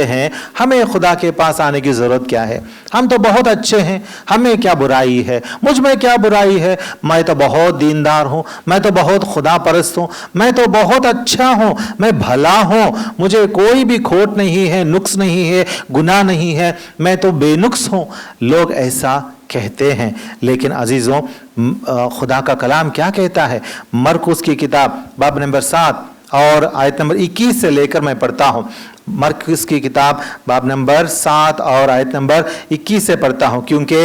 Speaker 1: हैं हमें खुदा के पास आने की ज़रूरत क्या है, हम तो बहुत अच्छे हैं, हमें क्या बुराई है, मुझ में क्या बुराई है, मैं तो बहुत दीनदार हूँ, मैं तो बहुत खुदा परस्त हूँ, मैं तो बहुत अच्छा हूँ, मैं भला हूँ, मुझे कोई भी खोट नहीं है, नुक्स नहीं है, गुनाह नहीं है, मैं तो बेनुक्स हूँ। लोग ऐसा कहते हैं, लेकिन अजीज़ों खुदा का कलाम क्या कहता है? मरकुस की किताब बाब नंबर 7 और आयत नंबर 21 से लेकर मैं पढ़ता हूँ। मरकुस की किताब बाब नंबर 7 और आयत नंबर 21 से पढ़ता हूँ। क्योंकि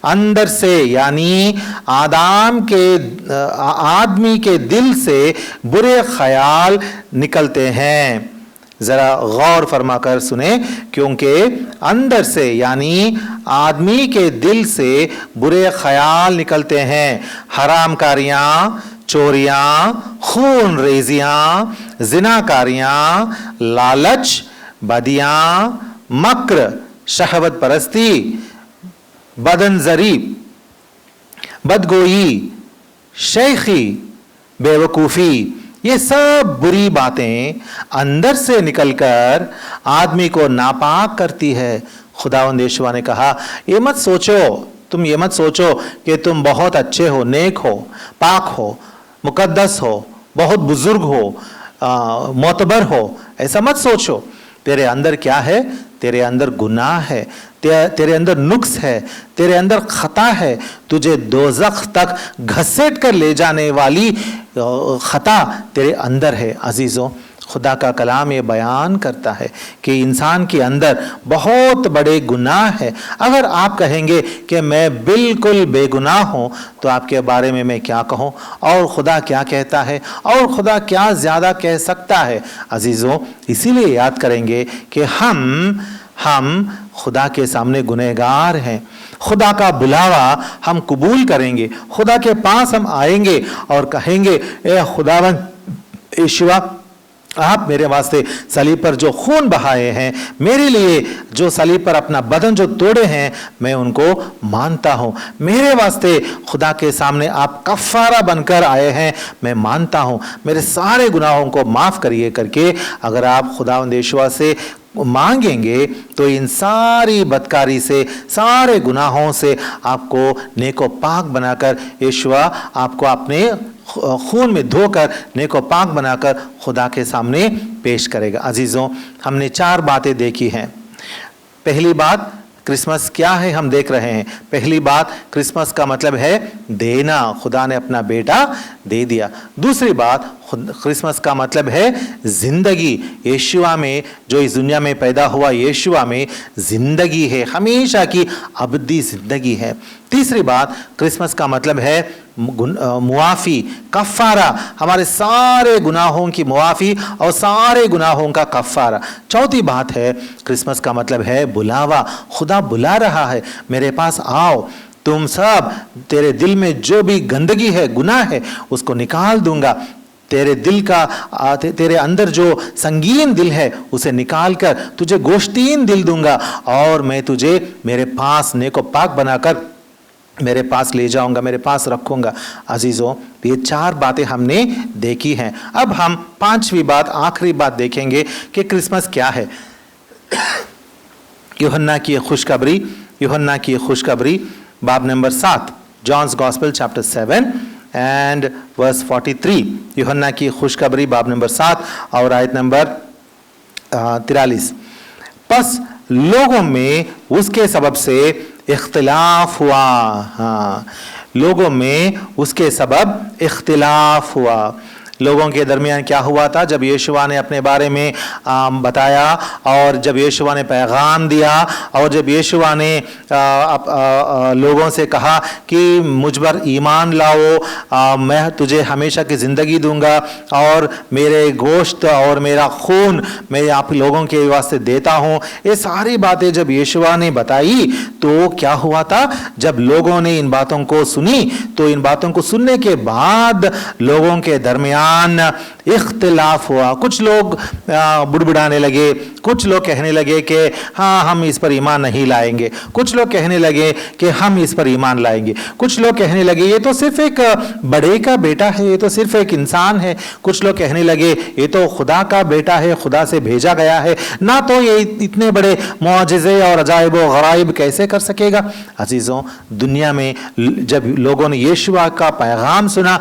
Speaker 1: अंदर से यानी आदमी के दिल से बुरे ख्याल निकलते हैं। जरा गौर फरमाकर सुने, क्योंकि अंदर से यानी आदमी के दिल से बुरे ख्याल निकलते हैं। हरामकारियां, चोरियां, खून रेजियां, जिनाकारियां, लालच, बदियां, मक्र, शहवत परस्ती, बदनजरी, बदगोई, शेखी, बेवकूफ़ी, ये सब बुरी बातें अंदर से निकलकर आदमी को नापाक करती है। खुदावंद यीशुआ ने कहा, ये मत सोचो, तुम ये मत सोचो कि तुम बहुत अच्छे हो, नेक हो, पाक हो, मुकद्दस हो, बहुत बुजुर्ग हो, मोतबर हो, ऐसा मत सोचो। तेरे अंदर क्या है? तेरे अंदर गुनाह है, तेरे अंदर नुक्स है, तेरे अंदर खता है। तुझे दोज़ख तक घसीट कर ले जाने वाली खता तेरे अंदर है। अजीज़ों, खुदा का कलाम ये बयान करता है कि इंसान के अंदर बहुत बड़े गुनाह है। अगर आप कहेंगे कि मैं बिल्कुल बेगुनाह हूँ, तो आपके बारे में मैं क्या कहूँ, और खुदा क्या कहता है, और खुदा क्या ज़्यादा कह सकता है। अजीज़ों, इसीलिए याद करेंगे कि हम खुदा के सामने गुनहगार हैं। खुदा का बुलावा हम कबूल करेंगे, खुदा के पास हम आएंगे और कहेंगे, ए खुदावंद यीशुआ, आप मेरे वास्ते सलीब पर जो खून बहाए हैं, मेरे लिए जो सलीब पर अपना बदन जो तोड़े हैं, मैं उनको मानता हूँ। मेरे वास्ते खुदा के सामने आप कफ़ारा बनकर आए हैं, मैं मानता हूँ। मेरे सारे गुनाहों को माफ़ करिए करके अगर आप खुदावंद यीशुआ से मांगेंगे, तो इन सारी बदकारी से, सारे गुनाहों से आपको नेको पाक बनाकर यीशुआ आपको अपने खून में धोकर नेको पाक बनाकर खुदा के सामने पेश करेगा। अजीज़ों, हमने 4 बातें देखी हैं। पहली बात, क्रिसमस क्या है हम देख रहे हैं। पहली बात, क्रिसमस का मतलब है देना, खुदा ने अपना बेटा दे दिया। दूसरी बात, क्रिसमस का मतलब है जिंदगी, यीशुआ में, जो इस दुनिया में पैदा हुआ, यीशुआ में जिंदगी है, हमेशा की अबदी जिंदगी है। तीसरी बात, क्रिसमस का मतलब है मुआफ़ी, कफ़ारा, हमारे सारे गुनाहों की मुआफ़ी और सारे गुनाहों का कफ़ारा। चौथी बात है, क्रिसमस का मतलब है बुलावा, खुदा बुला रहा है, मेरे पास आओ, तुम सब, तेरे दिल में जो भी गंदगी है, गुनाह है, उसको निकाल दूंगा। तेरे दिल का, तेरे अंदर जो संगीन दिल है, उसे निकाल कर तुझे गोश्तीन दिल दूंगा, और मैं तुझे मेरे पास नेको पाक बनाकर मेरे पास ले जाऊंगा, मेरे पास रखूंगा। अजीज़ों, ये 4 बातें हमने देखी हैं। अब हम 5वीं बात, आखिरी बात देखेंगे कि क्रिसमस क्या है। यूहन्ना की खुशखबरी बाब number 7, John's gospel chapter 7 and verse 43। यूहन्ना की खुशखबरी बाब नंबर 7 और आयत नंबर 43। बस लोगों में उसके सबब से इख्तिलाफ हुआ। हाँ, लोगों में उसके सबब इख्तिलाफ हुआ। लोगों के दरमियान क्या हुआ था? जब यीशुआ ने अपने बारे में बताया, और जब यीशुआ ने पैगाम दिया, और जब यीशुआ ने लोगों से कहा कि मुझ पर ईमान लाओ, मैं तुझे हमेशा की ज़िंदगी दूंगा, और मेरे गोश्त और मेरा खून मैं आप लोगों के वास्ते देता हूँ, ये सारी बातें जब यीशुआ ने बताई, तो क्या हुआ था? जब लोगों ने इन बातों को सुनी, तो इन बातों को सुनने के बाद लोगों के दरमियान इख्तिलाफ हुआ। कुछ लोग बुड़बुड़ाने लगे, कुछ लोग कहने लगे कि हाँ, हम इस पर ईमान नहीं लाएंगे, कुछ लोग कहने लगे कि हम इस पर ईमान लाएंगे, कुछ लोग कहने लगे ये तो सिर्फ एक बड़े का बेटा है, ये तो सिर्फ एक इंसान है, कुछ लोग कहने लगे ये तो खुदा का बेटा है, खुदा से भेजा गया है, ना तो ये इतने बड़े मौजिज़े और अजाइब व गराइब कैसे कर सकेगा। अजीज़ों, दुनिया में जब लोगों ने यीशुआ का पैगाम सुना,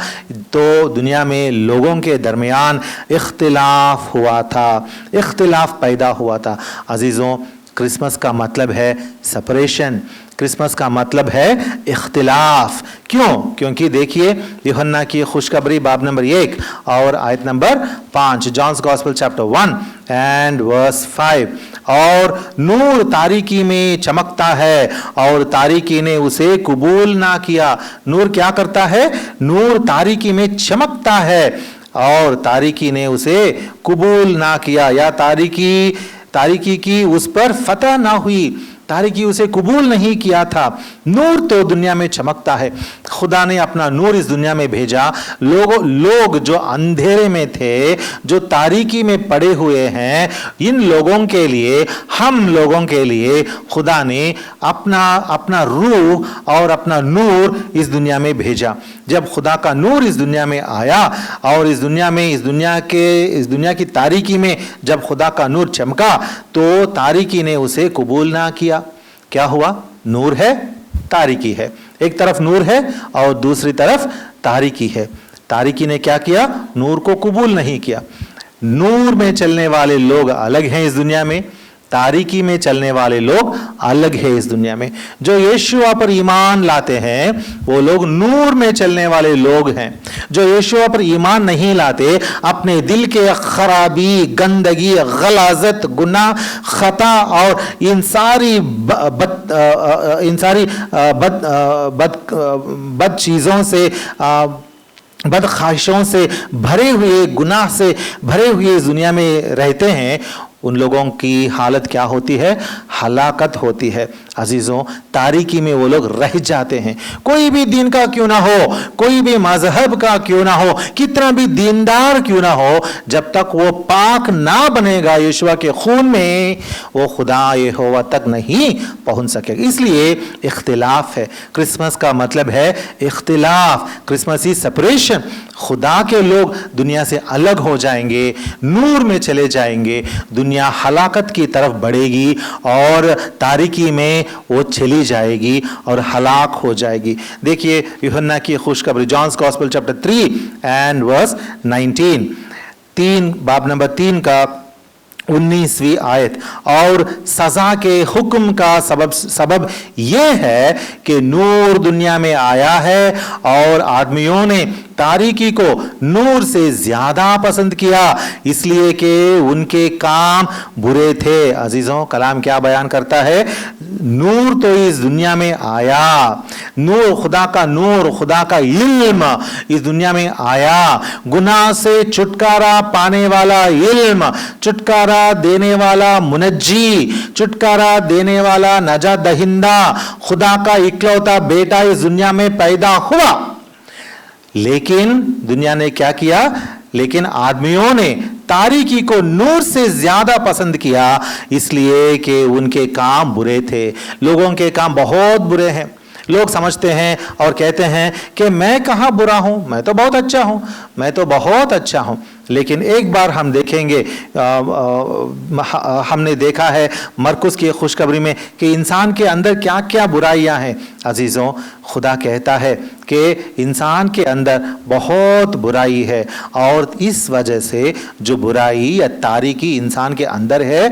Speaker 1: तो दुनिया में लोगों के दरमियान इख्तिलाफ हुआ था, इख्तिलाफ पैदा हुआ था। अजीज़ों, क्रिसमस का मतलब है सेपरेशन, क्रिसमस का मतलब है इख्तिलाफ। क्यों? क्योंकि देखिए, यूहन्ना की खुशखबरी बाब नंबर 1 और आयत number 5, John's gospel chapter 1 and verse 5। और नूर तारीकी में चमकता है, और तारीकी ने उसे कबूल ना किया। नूर क्या करता है? नूर तारीकी में चमकता है, और तारीकी ने उसे कबूल ना किया, या तारीकी की उस पर फतह ना हुई, तारीकी उसे कबूल नहीं किया था। नूर तो दुनिया में चमकता है, खुदा ने अपना नूर इस दुनिया में भेजा। लोग जो अंधेरे में थे, जो तारीकी में पड़े हुए हैं, इन लोगों के लिए, हम लोगों के लिए खुदा ने अपना रूह और अपना नूर इस दुनिया में भेजा। जब खुदा का नूर इस दुनिया में आया और इस दुनिया की तारीकी में जब खुदा का नूर चमका, तो तारीकी ने उसे कबूल ना किया। क्या हुआ? नूर है, तारीकी है, एक तरफ नूर है और दूसरी तरफ तारीकी है। तारीकी ने क्या किया? नूर को कबूल नहीं किया। नूर में चलने वाले लोग अलग हैं इस दुनिया में, तारीकी में चलने वाले लोग अलग है इस दुनिया में। जो यीशुआ पर ईमान लाते हैं वो लोग नूर में चलने वाले लोग हैं। जो यीशुआ पर ईमान नहीं लाते, अपने दिल के खराबी, गंदगी, गलाजत, गुनाह, खता और इन सारी बद चीज़ों से, बद ख्वाहिशों से भरे हुए, गुनाह से भरे हुए इस दुनिया में रहते हैं, उन लोगों की हालत क्या होती है? हलाकत होती है। अजीजों, तारीकी में वो लोग रह जाते हैं। कोई भी दीन का क्यों ना हो, कोई भी मजहब का क्यों ना हो, कितना भी दीनदार क्यों ना हो, जब तक वो पाक ना बनेगा यीशुआ के खून में, वो खुदा यहोवा तक नहीं पहुंच सकेगा। इसलिए इख्तिलाफ है। क्रिसमस का मतलब है इख्तिलाफ, क्रिसमसी सेपरेशन। खुदा के लोग दुनिया से अलग हो जाएंगे, नूर में चले जाएंगे, दुनिया हलाकत की तरफ बढ़ेगी और तारीकी में वो चली जाएगी और हलाक हो जाएगी। देखिए यूहन्ना की खुशखबरी, John's gospel chapter 3 and verse 19, बाब नंबर 3 का 19वीं आयत। और सजा के हुक्म का सबब यह है कि नूर दुनिया में आया है और आदमियों ने तारीकी को नूर से ज्यादा पसंद किया, इसलिए कि उनके काम बुरे थे। अजीजों, कलाम क्या बयान करता है? नूर तो इस दुनिया में आया, नूर, खुदा का नूर, खुदा का इल्म इस दुनिया में आया। गुनाह से छुटकारा पाने वाला इल्म, छुटकारा देने वाला मुनज्जी, छुटकारा देने वाला नजात दहिंदा, खुदा का इकलौता बेटा इस दुनिया में पैदा हुआ। लेकिन दुनिया ने क्या किया? लेकिन आदमियों ने तारीकी को नूर से ज्यादा पसंद किया, इसलिए कि उनके काम बुरे थे। लोगों के काम बहुत बुरे हैं। लोग समझते हैं और कहते हैं कि मैं कहाँ बुरा हूं, मैं तो बहुत अच्छा हूं, मैं तो बहुत अच्छा हूं। लेकिन एक बार हम देखेंगे, हमने देखा है मरकुस की खुशखबरी में कि इंसान के अंदर क्या क्या बुराइयां हैं। अजीजों, खुदा कहता है कि इंसान के अंदर बहुत बुराई है और इस वजह से जो बुराई या तारीकी इंसान के अंदर है,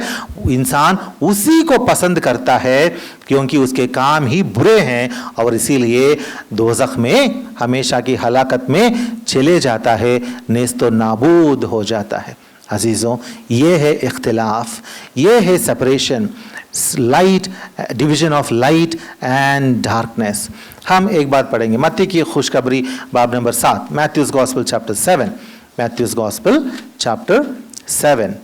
Speaker 1: इंसान उसी को पसंद करता है क्योंकि उसके काम ही बुरे हैं और इसीलिए दोज़ख में हमेशा की हलाकत में चले जाता है, नेस्तो नाबूद हो जाता है। अजीज़ों, ये है इख्तिलाफ, ये है separation, light, division of light and darkness. हम एक बात पढ़ेंगे, मत्ती की खुशखबरी बाब number 7, Matthew's gospel chapter 7, Matthew's gospel chapter 7,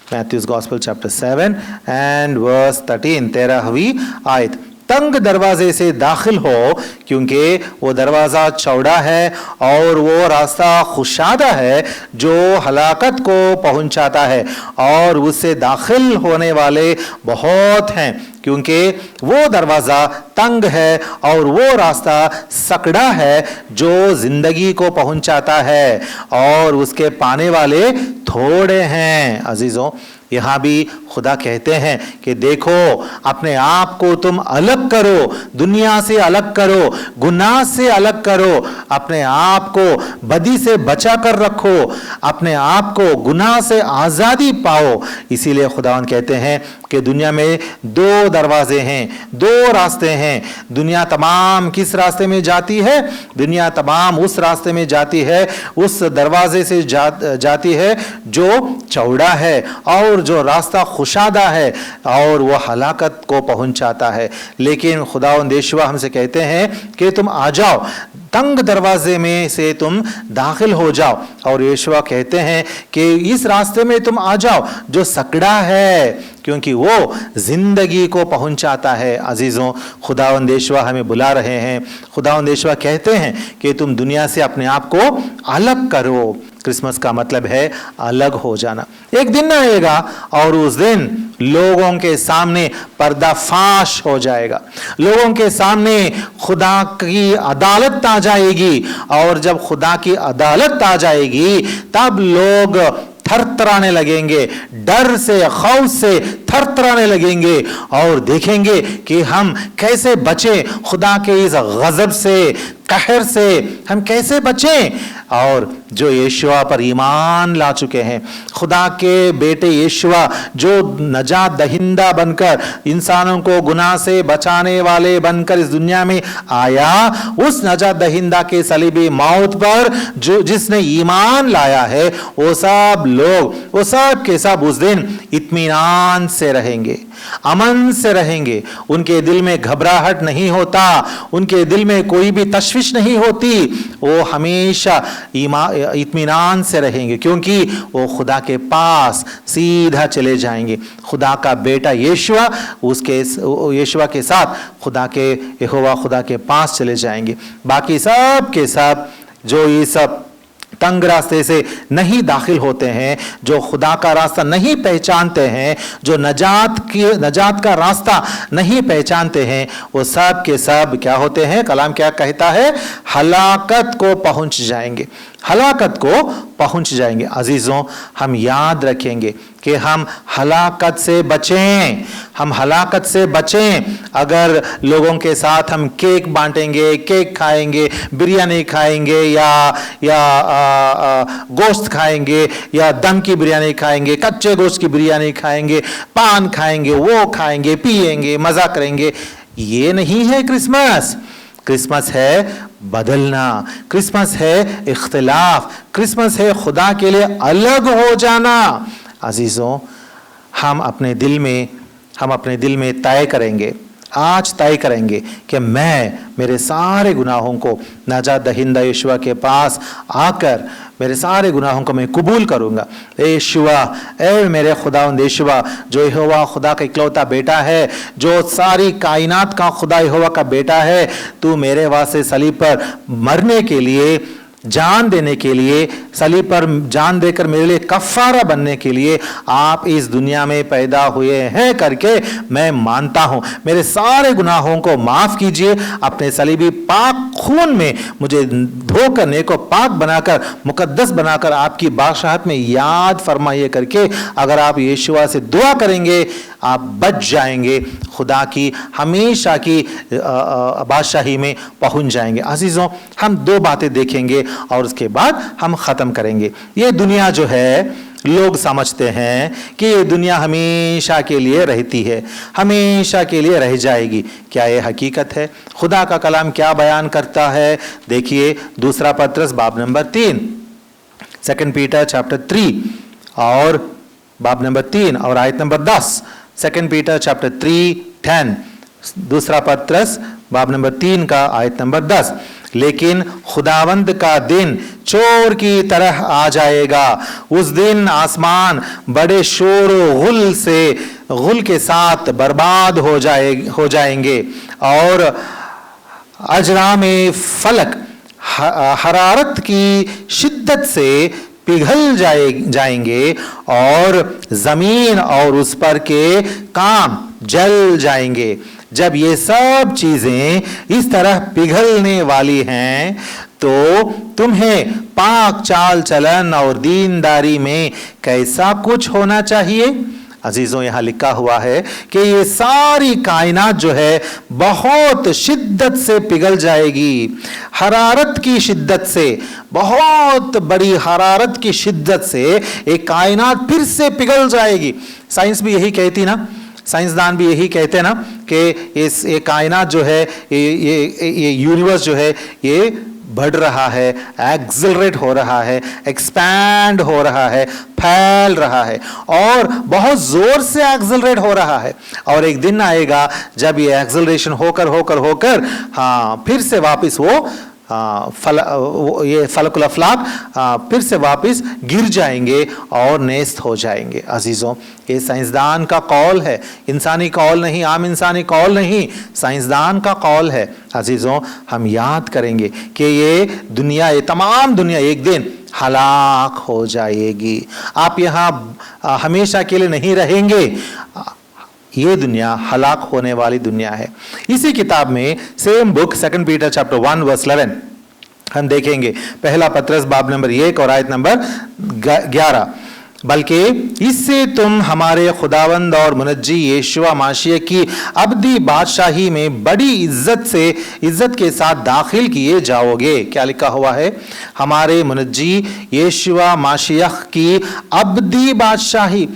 Speaker 1: Matthew's gospel chapter 7 and verse 13, 13वीं आयत। तंग दरवाजे से दाखिल हो, क्योंकि वो दरवाज़ा चौड़ा है और वो रास्ता खुशादा है जो हलाकत को पहुंचाता है, और उससे दाखिल होने वाले बहुत हैं, क्योंकि वो दरवाज़ा तंग है और वो रास्ता सकड़ा है जो जिंदगी को पहुंचाता है, और उसके पाने वाले थोड़े हैं। अजीज़ों, यहाँ भी खुदा कहते हैं कि देखो, अपने आप को तुम अलग करो, दुनिया से अलग करो, गुनाह से अलग करो, अपने आप को बदी से बचा कर रखो, अपने आप को गुनाह से आज़ादी पाओ। इसीलिए खुदावंद कहते हैं कि दुनिया में दो दरवाजे हैं, दो रास्ते हैं। दुनिया तमाम किस रास्ते में जाती है? दुनिया तमाम उस रास्ते में जाती है, उस दरवाजे से जाती है जो चौड़ा है और जो रास्ता खुशादा है और वो हलाकत को पहुंचाता है। लेकिन खुदावंद यहोवा हमसे कहते हैं कि तुम आ जाओ, तंग दरवाजे में से तुम दाखिल हो जाओ। और यीशुआ कहते हैं कि इस रास्ते में तुम आ जाओ जो सकड़ा है, क्योंकि वो जिंदगी को पहुंचाता है। अजीजों, खुदावंद यीशुआ हमें बुला रहे हैं। खुदावंद यीशुआ कहते हैं कि तुम दुनिया से अपने आप को अलग करो। क्रिसमस का मतलब है अलग हो जाना। एक दिन आएगा और उस दिन लोगों के सामने पर्दाफाश हो जाएगा, लोगों के सामने खुदा की अदालत आ जाएगी। और जब खुदा की अदालत आ जाएगी तब लोग थरथराने लगेंगे, डर से, खौफ से थरथराने लगेंगे और देखेंगे कि हम कैसे बचें खुदा के इस गजब से, कहर से हम कैसे बचें। और जो यीशुआ पर ईमान ला चुके हैं, खुदा के बेटे यीशुआ जो नजात दहिंदा बनकर, इंसानों को गुनाह से बचाने वाले बनकर इस दुनिया में आया, उस नजात दहिंदा के सलीबी मौत पर जो जिसने ईमान लाया है, वो सब लोग, वो सब के सब उस दिन इत्मीनान से रहेंगे, अमन से रहेंगे। उनके दिल में घबराहट नहीं होता, उनके दिल में कोई भी तशविश नहीं होती। वो हमेशा इत्मीनान से रहेंगे, क्योंकि वो खुदा के पास सीधा चले जाएंगे। खुदा का बेटा यीशुआ, उसके यीशुआ के साथ खुदा के यहोवा खुदा के पास चले जाएंगे। बाकी सब के सब जो ये सब तंग रास्ते से नहीं दाखिल होते हैं, जो खुदा का रास्ता नहीं पहचानते हैं, जो नजात का रास्ता नहीं पहचानते हैं, वो सब के सब क्या होते हैं? कलाम क्या कहता है? हलाकत को पहुंच जाएंगे, हलाकत को पहुंच जाएंगे। अजीजों, हम याद रखेंगे कि हम हलाकत से बचें, हम हलाकत से बचें। अगर लोगों के साथ हम केक बांटेंगे, केक खाएंगे, बिरयानी खाएंगे, या गोश्त खाएंगे, या दम की बिरयानी खाएंगे, कच्चे गोश्त की बिरयानी खाएंगे, पान खाएंगे, वो खाएंगे, पिएंगे, मजा करेंगे, ये नहीं है क्रिसमस। क्रिसमस है बदलना, क्रिसमस है इख्तिलाफ, क्रिसमस है खुदा के लिए अलग हो जाना। अजीजों, हम अपने दिल में तय करेंगे, आज तय करेंगे कि मैं मेरे सारे गुनाहों को नजात दहिंदा यीशुआ के पास आकर मेरे सारे गुनाहों को मैं कबूल करूंगा। यीशुआ, ए मेरे खुदावंद यीशुआ, जो यहोवा खुदा का इकलौता बेटा है, जो सारी कायनात का खुदा यहोवा का बेटा है, तू मेरे वास्ते सलीब पर मरने के लिए, जान देने के लिए, सलीब पर जान देकर मेरे लिए कफ़ारा बनने के लिए आप इस दुनिया में पैदा हुए हैं करके मैं मानता हूं। मेरे सारे गुनाहों को माफ कीजिए, अपने सलीबी पाक खून में मुझे धोकर, नेको पाक बनाकर, मुकद्दस बनाकर आपकी बादशाहत में याद फरमाइए करके अगर आप यीशुआ से दुआ करेंगे, आप बच जाएंगे, खुदा की हमेशा की बादशाही में पहुंच जाएंगे। अजीजों, हम दो बातें देखेंगे और उसके बाद हम ख़त्म करेंगे। ये दुनिया जो है, लोग समझते हैं कि ये दुनिया हमेशा के लिए रहती है, हमेशा के लिए रह जाएगी। क्या ये हकीकत है? खुदा का कलाम क्या बयान करता है? देखिए, दूसरा पत्रस बाब नंबर 3, 2 पीटर चैप्टर 3 और बाब नंबर 3 और आयत नंबर 10। 2 पीटर चैप्टर 3:10, दूसरा पत्रस बाब नंबर 3 का आयत नंबर 10। लेकिन खुदावंद का दिन चोर की तरह आ जाएगा। उस दिन आसमान बड़े शोर गुल के साथ बर्बाद हो जाएंगे और अजराम फलक हरारत की शिद्दत से पिघल जाएंगे और जमीन और उस पर के काम जल जाएंगे। जब ये सब चीजें इस तरह पिघलने वाली हैं तो तुम्हें पाक चाल चलन और दीनदारी में कैसा कुछ होना चाहिए। अजीजों, यहाँ लिखा हुआ है कि ये सारी कायनात जो है बहुत शिद्दत से पिघल जाएगी, हरारत की शिद्दत से, बहुत बड़ी हरारत की शिद्दत से एक कायनात फिर से पिघल जाएगी। साइंस भी यही कहती ना, साइंसदान भी यही कहते हैं ना कि ये कायनात जो है, ये यूनिवर्स जो है, ये बढ़ रहा है, एक्सेलरेट हो रहा है, एक्सपैंड हो रहा है, फैल रहा है और बहुत जोर से एक्सेलरेट हो रहा है। और एक दिन आएगा जब ये एक्सेलरेशन होकर हाँ फिर से वापस वो ये फलकुल अफलाक फिर से वापस गिर जाएंगे और नेस्त हो जाएंगे। अजीज़ों, ये साइंसदान का कौल है, इंसानी कौल नहीं, आम इंसानी कौल नहीं, साइंसदान का कौल है। अजीज़ों, हम याद करेंगे कि ये दुनिया, ये तमाम दुनिया एक दिन हलाक हो जाएगी। आप यहाँ हमेशा के लिए नहीं रहेंगे, ये दुनिया हलाक होने वाली दुनिया है। इसी किताब में same book 2 Peter chapter 1 verse 11 हम देखेंगे, पहला पत्रस बाब नंबर 1 और आयत नंबर 11, बल्कि इससे तुम हमारे खुदावंद और मुनज्जी यीशुआ माशिया की अब्दी बादशाही में बड़ी इज्जत के साथ दाखिल किए जाओगे। क्या लिखा हुआ है? हमारे मुनज्जी यीशुआ माशिया की अब्दी बादशाही।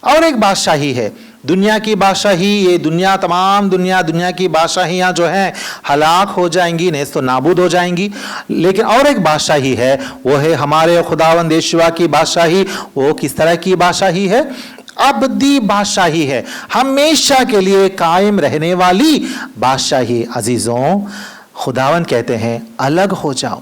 Speaker 1: और एक बादशाही है, दुनिया की बादशाही, ये दुनिया, तमाम दुनिया की बादशाहियाँ जो हैं हलाक हो जाएंगी, नेस्त तो नाबूद हो जाएंगी। लेकिन और एक बादशाही है, वो है हमारे खुदावंद यीशुआ की बादशाही। वो किस तरह की बादशाही है? अब्दी बादशाही है, हमेशा के लिए कायम रहने वाली बादशाही। अजीज़ों, खुदावंद कहते हैं अलग हो जाओ,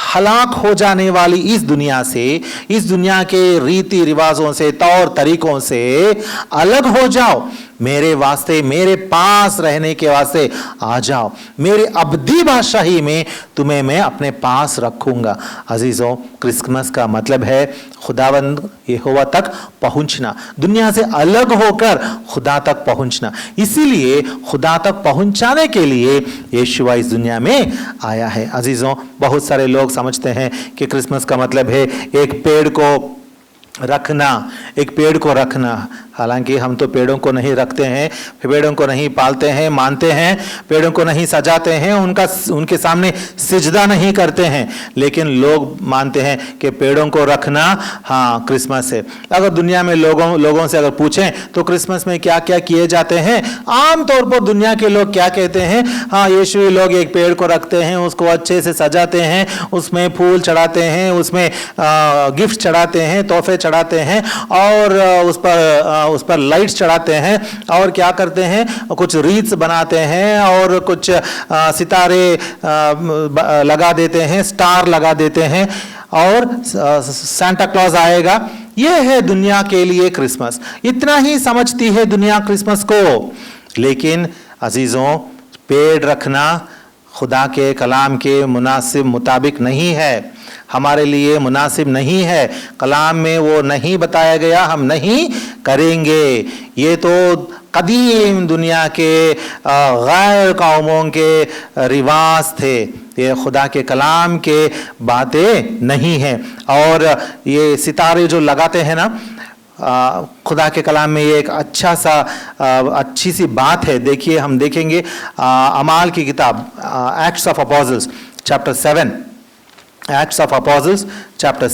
Speaker 1: हलाक हो जाने वाली इस दुनिया से, इस दुनिया के रीति रिवाजों से, तौर तरीकों से अलग हो जाओ, मेरे वास्ते, मेरे पास रहने के वास्ते आ जाओ। मेरे अब्दी बादशाही में तुम्हें मैं अपने पास रखूंगा। अजीज़ों, क्रिसमस का मतलब है खुदावंद यहोवा तक पहुंचना, दुनिया से अलग होकर खुदा तक पहुंचना। इसीलिए खुदा तक पहुंचाने के लिए यीशुआ इस दुनिया में आया है। अजीज़ों, बहुत सारे लोग समझते हैं कि क्रिसमस का मतलब है एक पेड़ को रखना, एक पेड़ को रखना। हालांकि हम तो पेड़ों को नहीं रखते हैं, पेड़ों को नहीं पालते हैं, मानते हैं, पेड़ों को नहीं सजाते हैं, उनके सामने सिजदा नहीं करते हैं, लेकिन लोग मानते हैं कि पेड़ों को रखना हाँ क्रिसमस है। अगर दुनिया में लोगों से अगर पूछें तो क्रिसमस में क्या क्या किए जाते हैं, आमतौर पर दुनिया के लोग क्या कहते हैं? हाँ, यीशुई लोग एक पेड़ को रखते हैं, उसको अच्छे से सजाते हैं, उसमें फूल चढ़ाते हैं, उसमें गिफ्ट चढ़ाते हैं, तोहफे चढ़ाते हैं, और उस पर लाइट्स चढ़ाते हैं, और क्या करते हैं, कुछ रीत्स बनाते हैं, और कुछ सितारे लगा देते हैं, स्टार लगा देते हैं, और सांता क्लॉज आएगा। यह है दुनिया के लिए क्रिसमस। इतना ही समझती है दुनिया क्रिसमस को। लेकिन अजीजों, पेड़ रखना खुदा के कलाम के मुनासिब मुताबिक नहीं है, हमारे लिए मुनासिब नहीं है। कलाम में वो नहीं बताया गया, हम नहीं करेंगे। ये तो कदीम दुनिया के गैर कौमों के रिवाज थे, ये खुदा के कलाम के बातें नहीं हैं। और ये सितारे जो लगाते हैं ना, खुदा के कलाम में ये एक अच्छी सी बात है। देखिए, हम देखेंगे अमाल की किताब acts of apostles chapter 7, acts of apostles chapter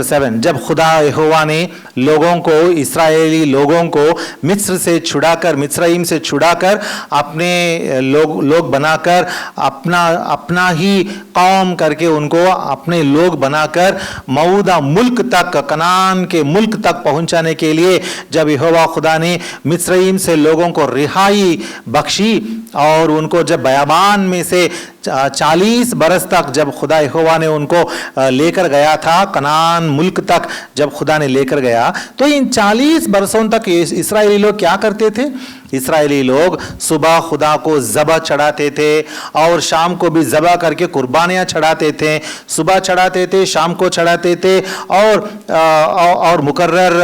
Speaker 1: 7, जब खुदा यहोवा ने लोगों को, इस्राएली लोगों को मिस्र से छुड़ाकर, मिस्रईम से छुड़ाकर अपने लोग बनाकर, अपना ही कौम करके उनको अपने लोग बनाकर मऊदा मुल्क तक, कनान के मुल्क तक पहुंचाने के लिए जब यहोवा खुदा ने मिस्रईम से लोगों को रिहाई बख्शी और उनको जब बयाबान में से 40 बरस तक जब खुदा यहोवा ने उनको लेकर गया था, कनान मुल्क तक जब खुदा ने लेकर गया, तो इन 40 बरसों तक इस्राएली लोग क्या करते थे? इस्राएली लोग सुबह खुदा को ज़बह चढ़ाते थे और शाम को भी ज़बह करके कुर्बानियाँ चढ़ाते थे। सुबह चढ़ाते थे, शाम को चढ़ाते थे, और मुकर्रर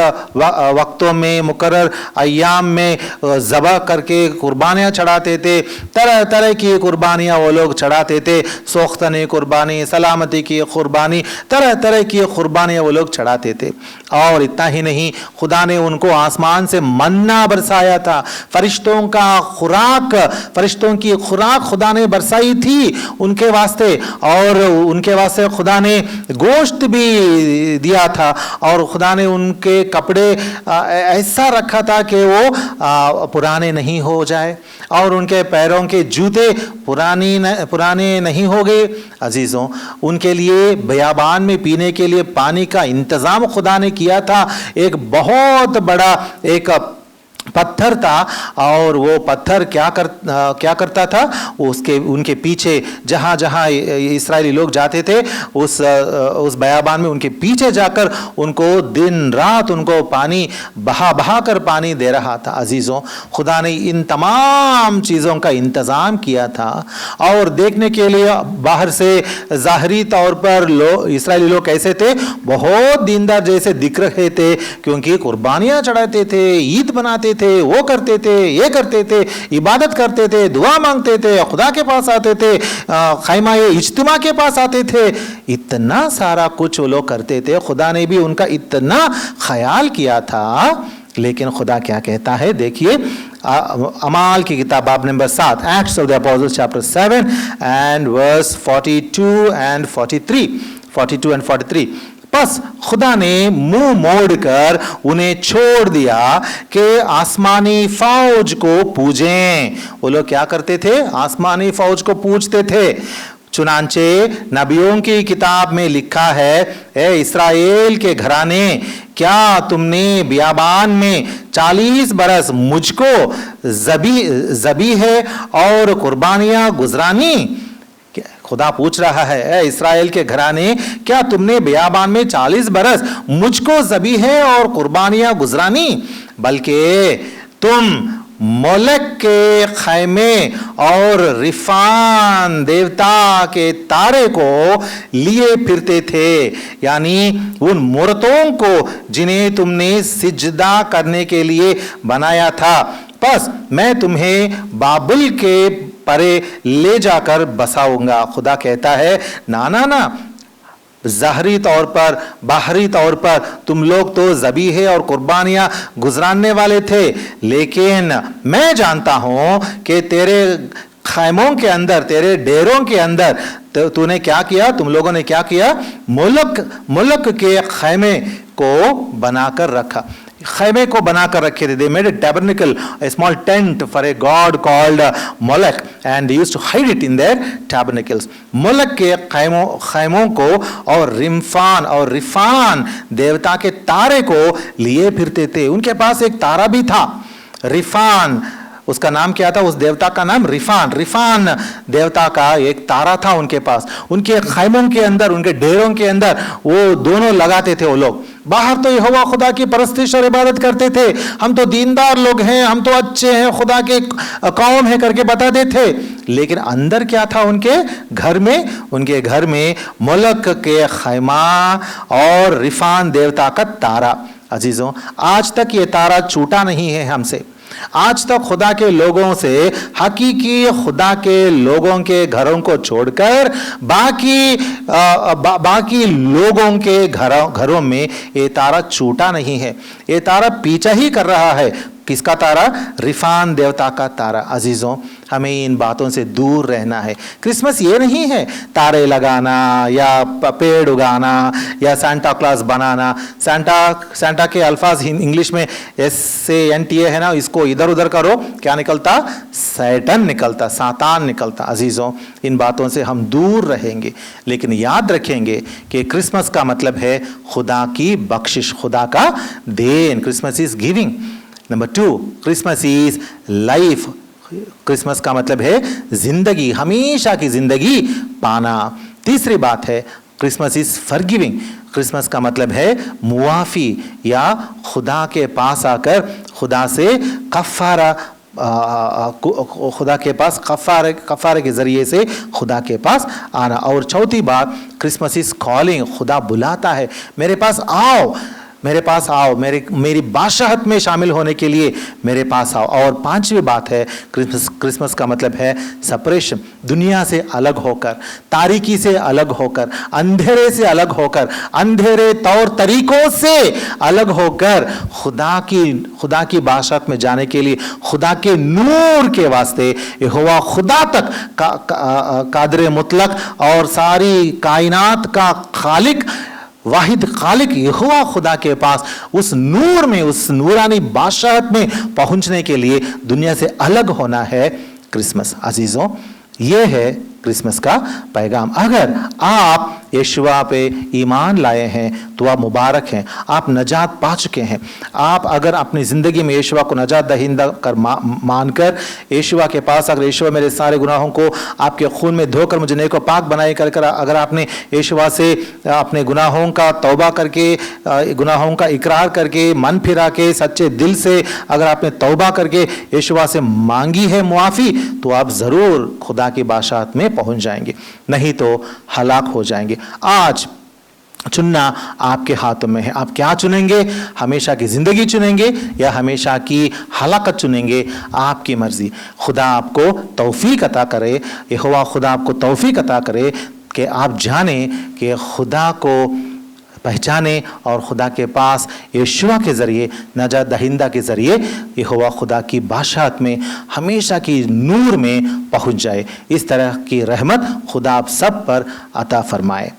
Speaker 1: वक्तों में, मुकर्रर अय्याम में ज़बह करके कुर्बानियाँ चढ़ाते थे। तरह तरह की कुर्बानियाँ वो लोग चढ़ाते थे, सोख्तनी कुर्बानी, सलामती की कुर्बानी, तरह तरह की कुर्बानियाँ वो लोग चढ़ाते थे। और इतना ही नहीं, खुदा ने उनको आसमान से मन्ना बरसाया था, फरिश्तों की खुराक खुदा ने बरसाई थी उनके वास्ते, और उनके वास्ते खुदा ने गोश्त भी दिया था, और खुदा ने उनके कपड़े ऐसा रखा था कि वो पुराने नहीं हो जाए, और उनके पैरों के जूते पुराने नहीं हो गए। अजीज़ों, उनके लिए बयाबान में पीने के लिए पानी का इंतज़ाम खुदा ने किया था। एक बहुत बड़ा एक पत्थर था और वो पत्थर क्या करता था, उनके पीछे जहाँ जहाँ इस्राएली लोग जाते थे उस बयाबान में उनके पीछे जाकर उनको दिन रात उनको पानी बहा कर पानी दे रहा था। अजीज़ों, खुदा ने इन तमाम चीज़ों का इंतज़ाम किया था और देखने के लिए बाहर से ज़ाहरी तौर पर इस्राएली लोग कैसे थे, बहुत दीनदार जैसे दिख रहे थे, क्योंकि कुर्बानियाँ चढ़ाते थे, ईद बनाते थे, वो करते थे, ये करते थे, इबादत करते थे, दुआ मांगते थे, खुदा के पास आते थे, खैमा इज्तिमा के पास आते थे, इतना सारा कुछ वो लोग करते थे। खुदा ने भी उनका इतना ख्याल किया था। लेकिन खुदा क्या कहता है, देखिए अमाल की किताब बाब number 7, acts of the apostles chapter 7 and verse 42 and 43। बस खुदा ने मुंह मोड़कर उन्हें छोड़ दिया कि आसमानी फौज को पूजें। वो लोग क्या करते थे, आसमानी फौज को पूजते थे। चुनांचे नबियों की किताब में लिखा है, ए इस्राएल के घराने, क्या तुमने बियाबान में 40 बरस मुझको ज़बी है और कुर्बानियां गुजरानी। खुदा पूछ रहा है, ए इस्राएल के घराने, क्या तुमने बियाबान में 40 बरस मुझको ज़बी है और कुर्बानियां गुजरानी, बल्कि तुम मोलक के खैमे और रिफान देवता के तारे को लिए फिरते थे, यानी उन मूर्तों को जिन्हें तुमने सिजदा करने के लिए बनाया था। बस मैं तुम्हें बाबुल के परे ले जाकर बसाऊंगा। खुदा कहता है, ना, ज़ाहरी तौर पर, बाहरी तौर पर तुम लोग तो ज़बीहे और कुर्बानियां गुजराने वाले थे, लेकिन मैं जानता हूं कि तेरे खैमों के अंदर, तेरे डेरों के अंदर तूने क्या किया, तुम लोगों ने क्या किया, मुल्क के खैमे को बनाकर रखा, खैमे को बनाकर रखे थे। They made a tabernacle, a small tent for a god called Molech, and they used to hide it in their tabernacles. मोलक के खैमों को और रिफान देवता के तारे को लिए फिरते थे। उनके पास एक तारा भी था, रिफान, उसका नाम क्या था, उस देवता का नाम रिफान देवता का एक तारा था उनके पास। उनके खैमों के अंदर, उनके डेरों के अंदर वो दोनों लगाते थे। वो लोग बाहर तो यहोवा खुदा की परस्तिश और इबादत करते थे, हम तो दीनदार लोग हैं, हम तो अच्छे हैं, खुदा के कौम है करके बताते थे, लेकिन अंदर क्या था उनके घर में मोलक के खैमा और रिफान देवता का तारा। अजीजों, आज तक ये तारा छूटा नहीं है हमसे। आज तक खुदा के लोगों से, हकीकी खुदा के लोगों के घरों को छोड़कर बाकी लोगों के घरों में ये तारा छूटा नहीं है। ये तारा पीछा ही कर रहा है। किसका तारा? रिफान देवता का तारा। अजीजों, हमें इन बातों से दूर रहना है। क्रिसमस ये नहीं है तारे लगाना या पेड़ उगाना या सांता क्लॉज बनाना। सांता के अल्फाज इंग्लिश में SANTA है ना, इसको इधर उधर करो, क्या निकलता? सैटन निकलता, सातान निकलता। अजीजों, इन बातों से हम दूर रहेंगे, लेकिन याद रखेंगे कि क्रिसमस का मतलब है खुदा की बख्शिश, खुदा का देन। Christmas is giving. Number 2, Christmas is life. Christmas का मतलब है जिंदगी, हमेशा की जिंदगी पाना। तीसरी बात है क्रिसमस इज फॉरगिविंग। क्रिसमस का मतलब है मुआफी, या खुदा के पास आकर खुदा से कफ़ारा, खुदा के पास कफ़ारे के जरिए से खुदा के पास आना। और चौथी बात, क्रिसमस इज कॉलिंग। खुदा बुलाता है, मेरे पास आओ, मेरी बादशाहत में शामिल होने के लिए मेरे पास आओ। और पांचवी बात है क्रिसमस का मतलब है सेपरेशन। दुनिया से अलग होकर, तारीकी से अलग होकर, अंधेरे से अलग होकर, अंधेरे तौर तरीकों से अलग होकर खुदा की बादशाहत में जाने के लिए, खुदा के नूर के वास्ते यहोवा खुदा तक कादर मुतलक और सारी कायनात का खालिक, वाहिद खालिक यहोवा खुदा के पास उस नूर में, उस नूरानी बादशाहत में पहुंचने के लिए दुनिया से अलग होना है क्रिसमस। अजीजों, यह है क्रिसमस का पैगाम। अगर आप यीशुआ पे ईमान लाए हैं तो आप मुबारक हैं, आप नजात पा चुके हैं। आप अगर अपनी ज़िंदगी में यीशुआ को नजात दहिंदा कर मानकर यीशुआ के पास अगर यीशुआ मेरे सारे गुनाहों को आपके खून में धोकर मुझे नेक व पाक बनाए कर अगर आपने यीशुआ से अपने गुनाहों का तौबा करके, गुनाहों का इकरार करके, मन फिरा के, सच्चे दिल से अगर आपने तौबा करके यीशुआ से मांगी है मुआफ़ी, तो आप ज़रूर खुदा की बादशाहत में पहुंच जाएंगे, नहीं तो हलाक हो जाएंगे। आज चुनना आपके हाथों में है। आप क्या चुनेंगे? हमेशा की ज़िंदगी चुनेंगे या हमेशा की हलाकत चुनेंगे? आपकी मर्ज़ी। खुदा आपको तौफीक अता करे, यहोवा खुदा आपको तौफीक अता करे कि आप जाने कि खुदा को पहचाने और खुदा के पास यीशुआ के ज़रिए, नजात दहिंदा के ज़रिए यहोवा खुदा की बादशाहत में, हमेशा की नूर में पहुंच जाए। इस तरह की रहमत खुदा आप सब पर अता फरमाए।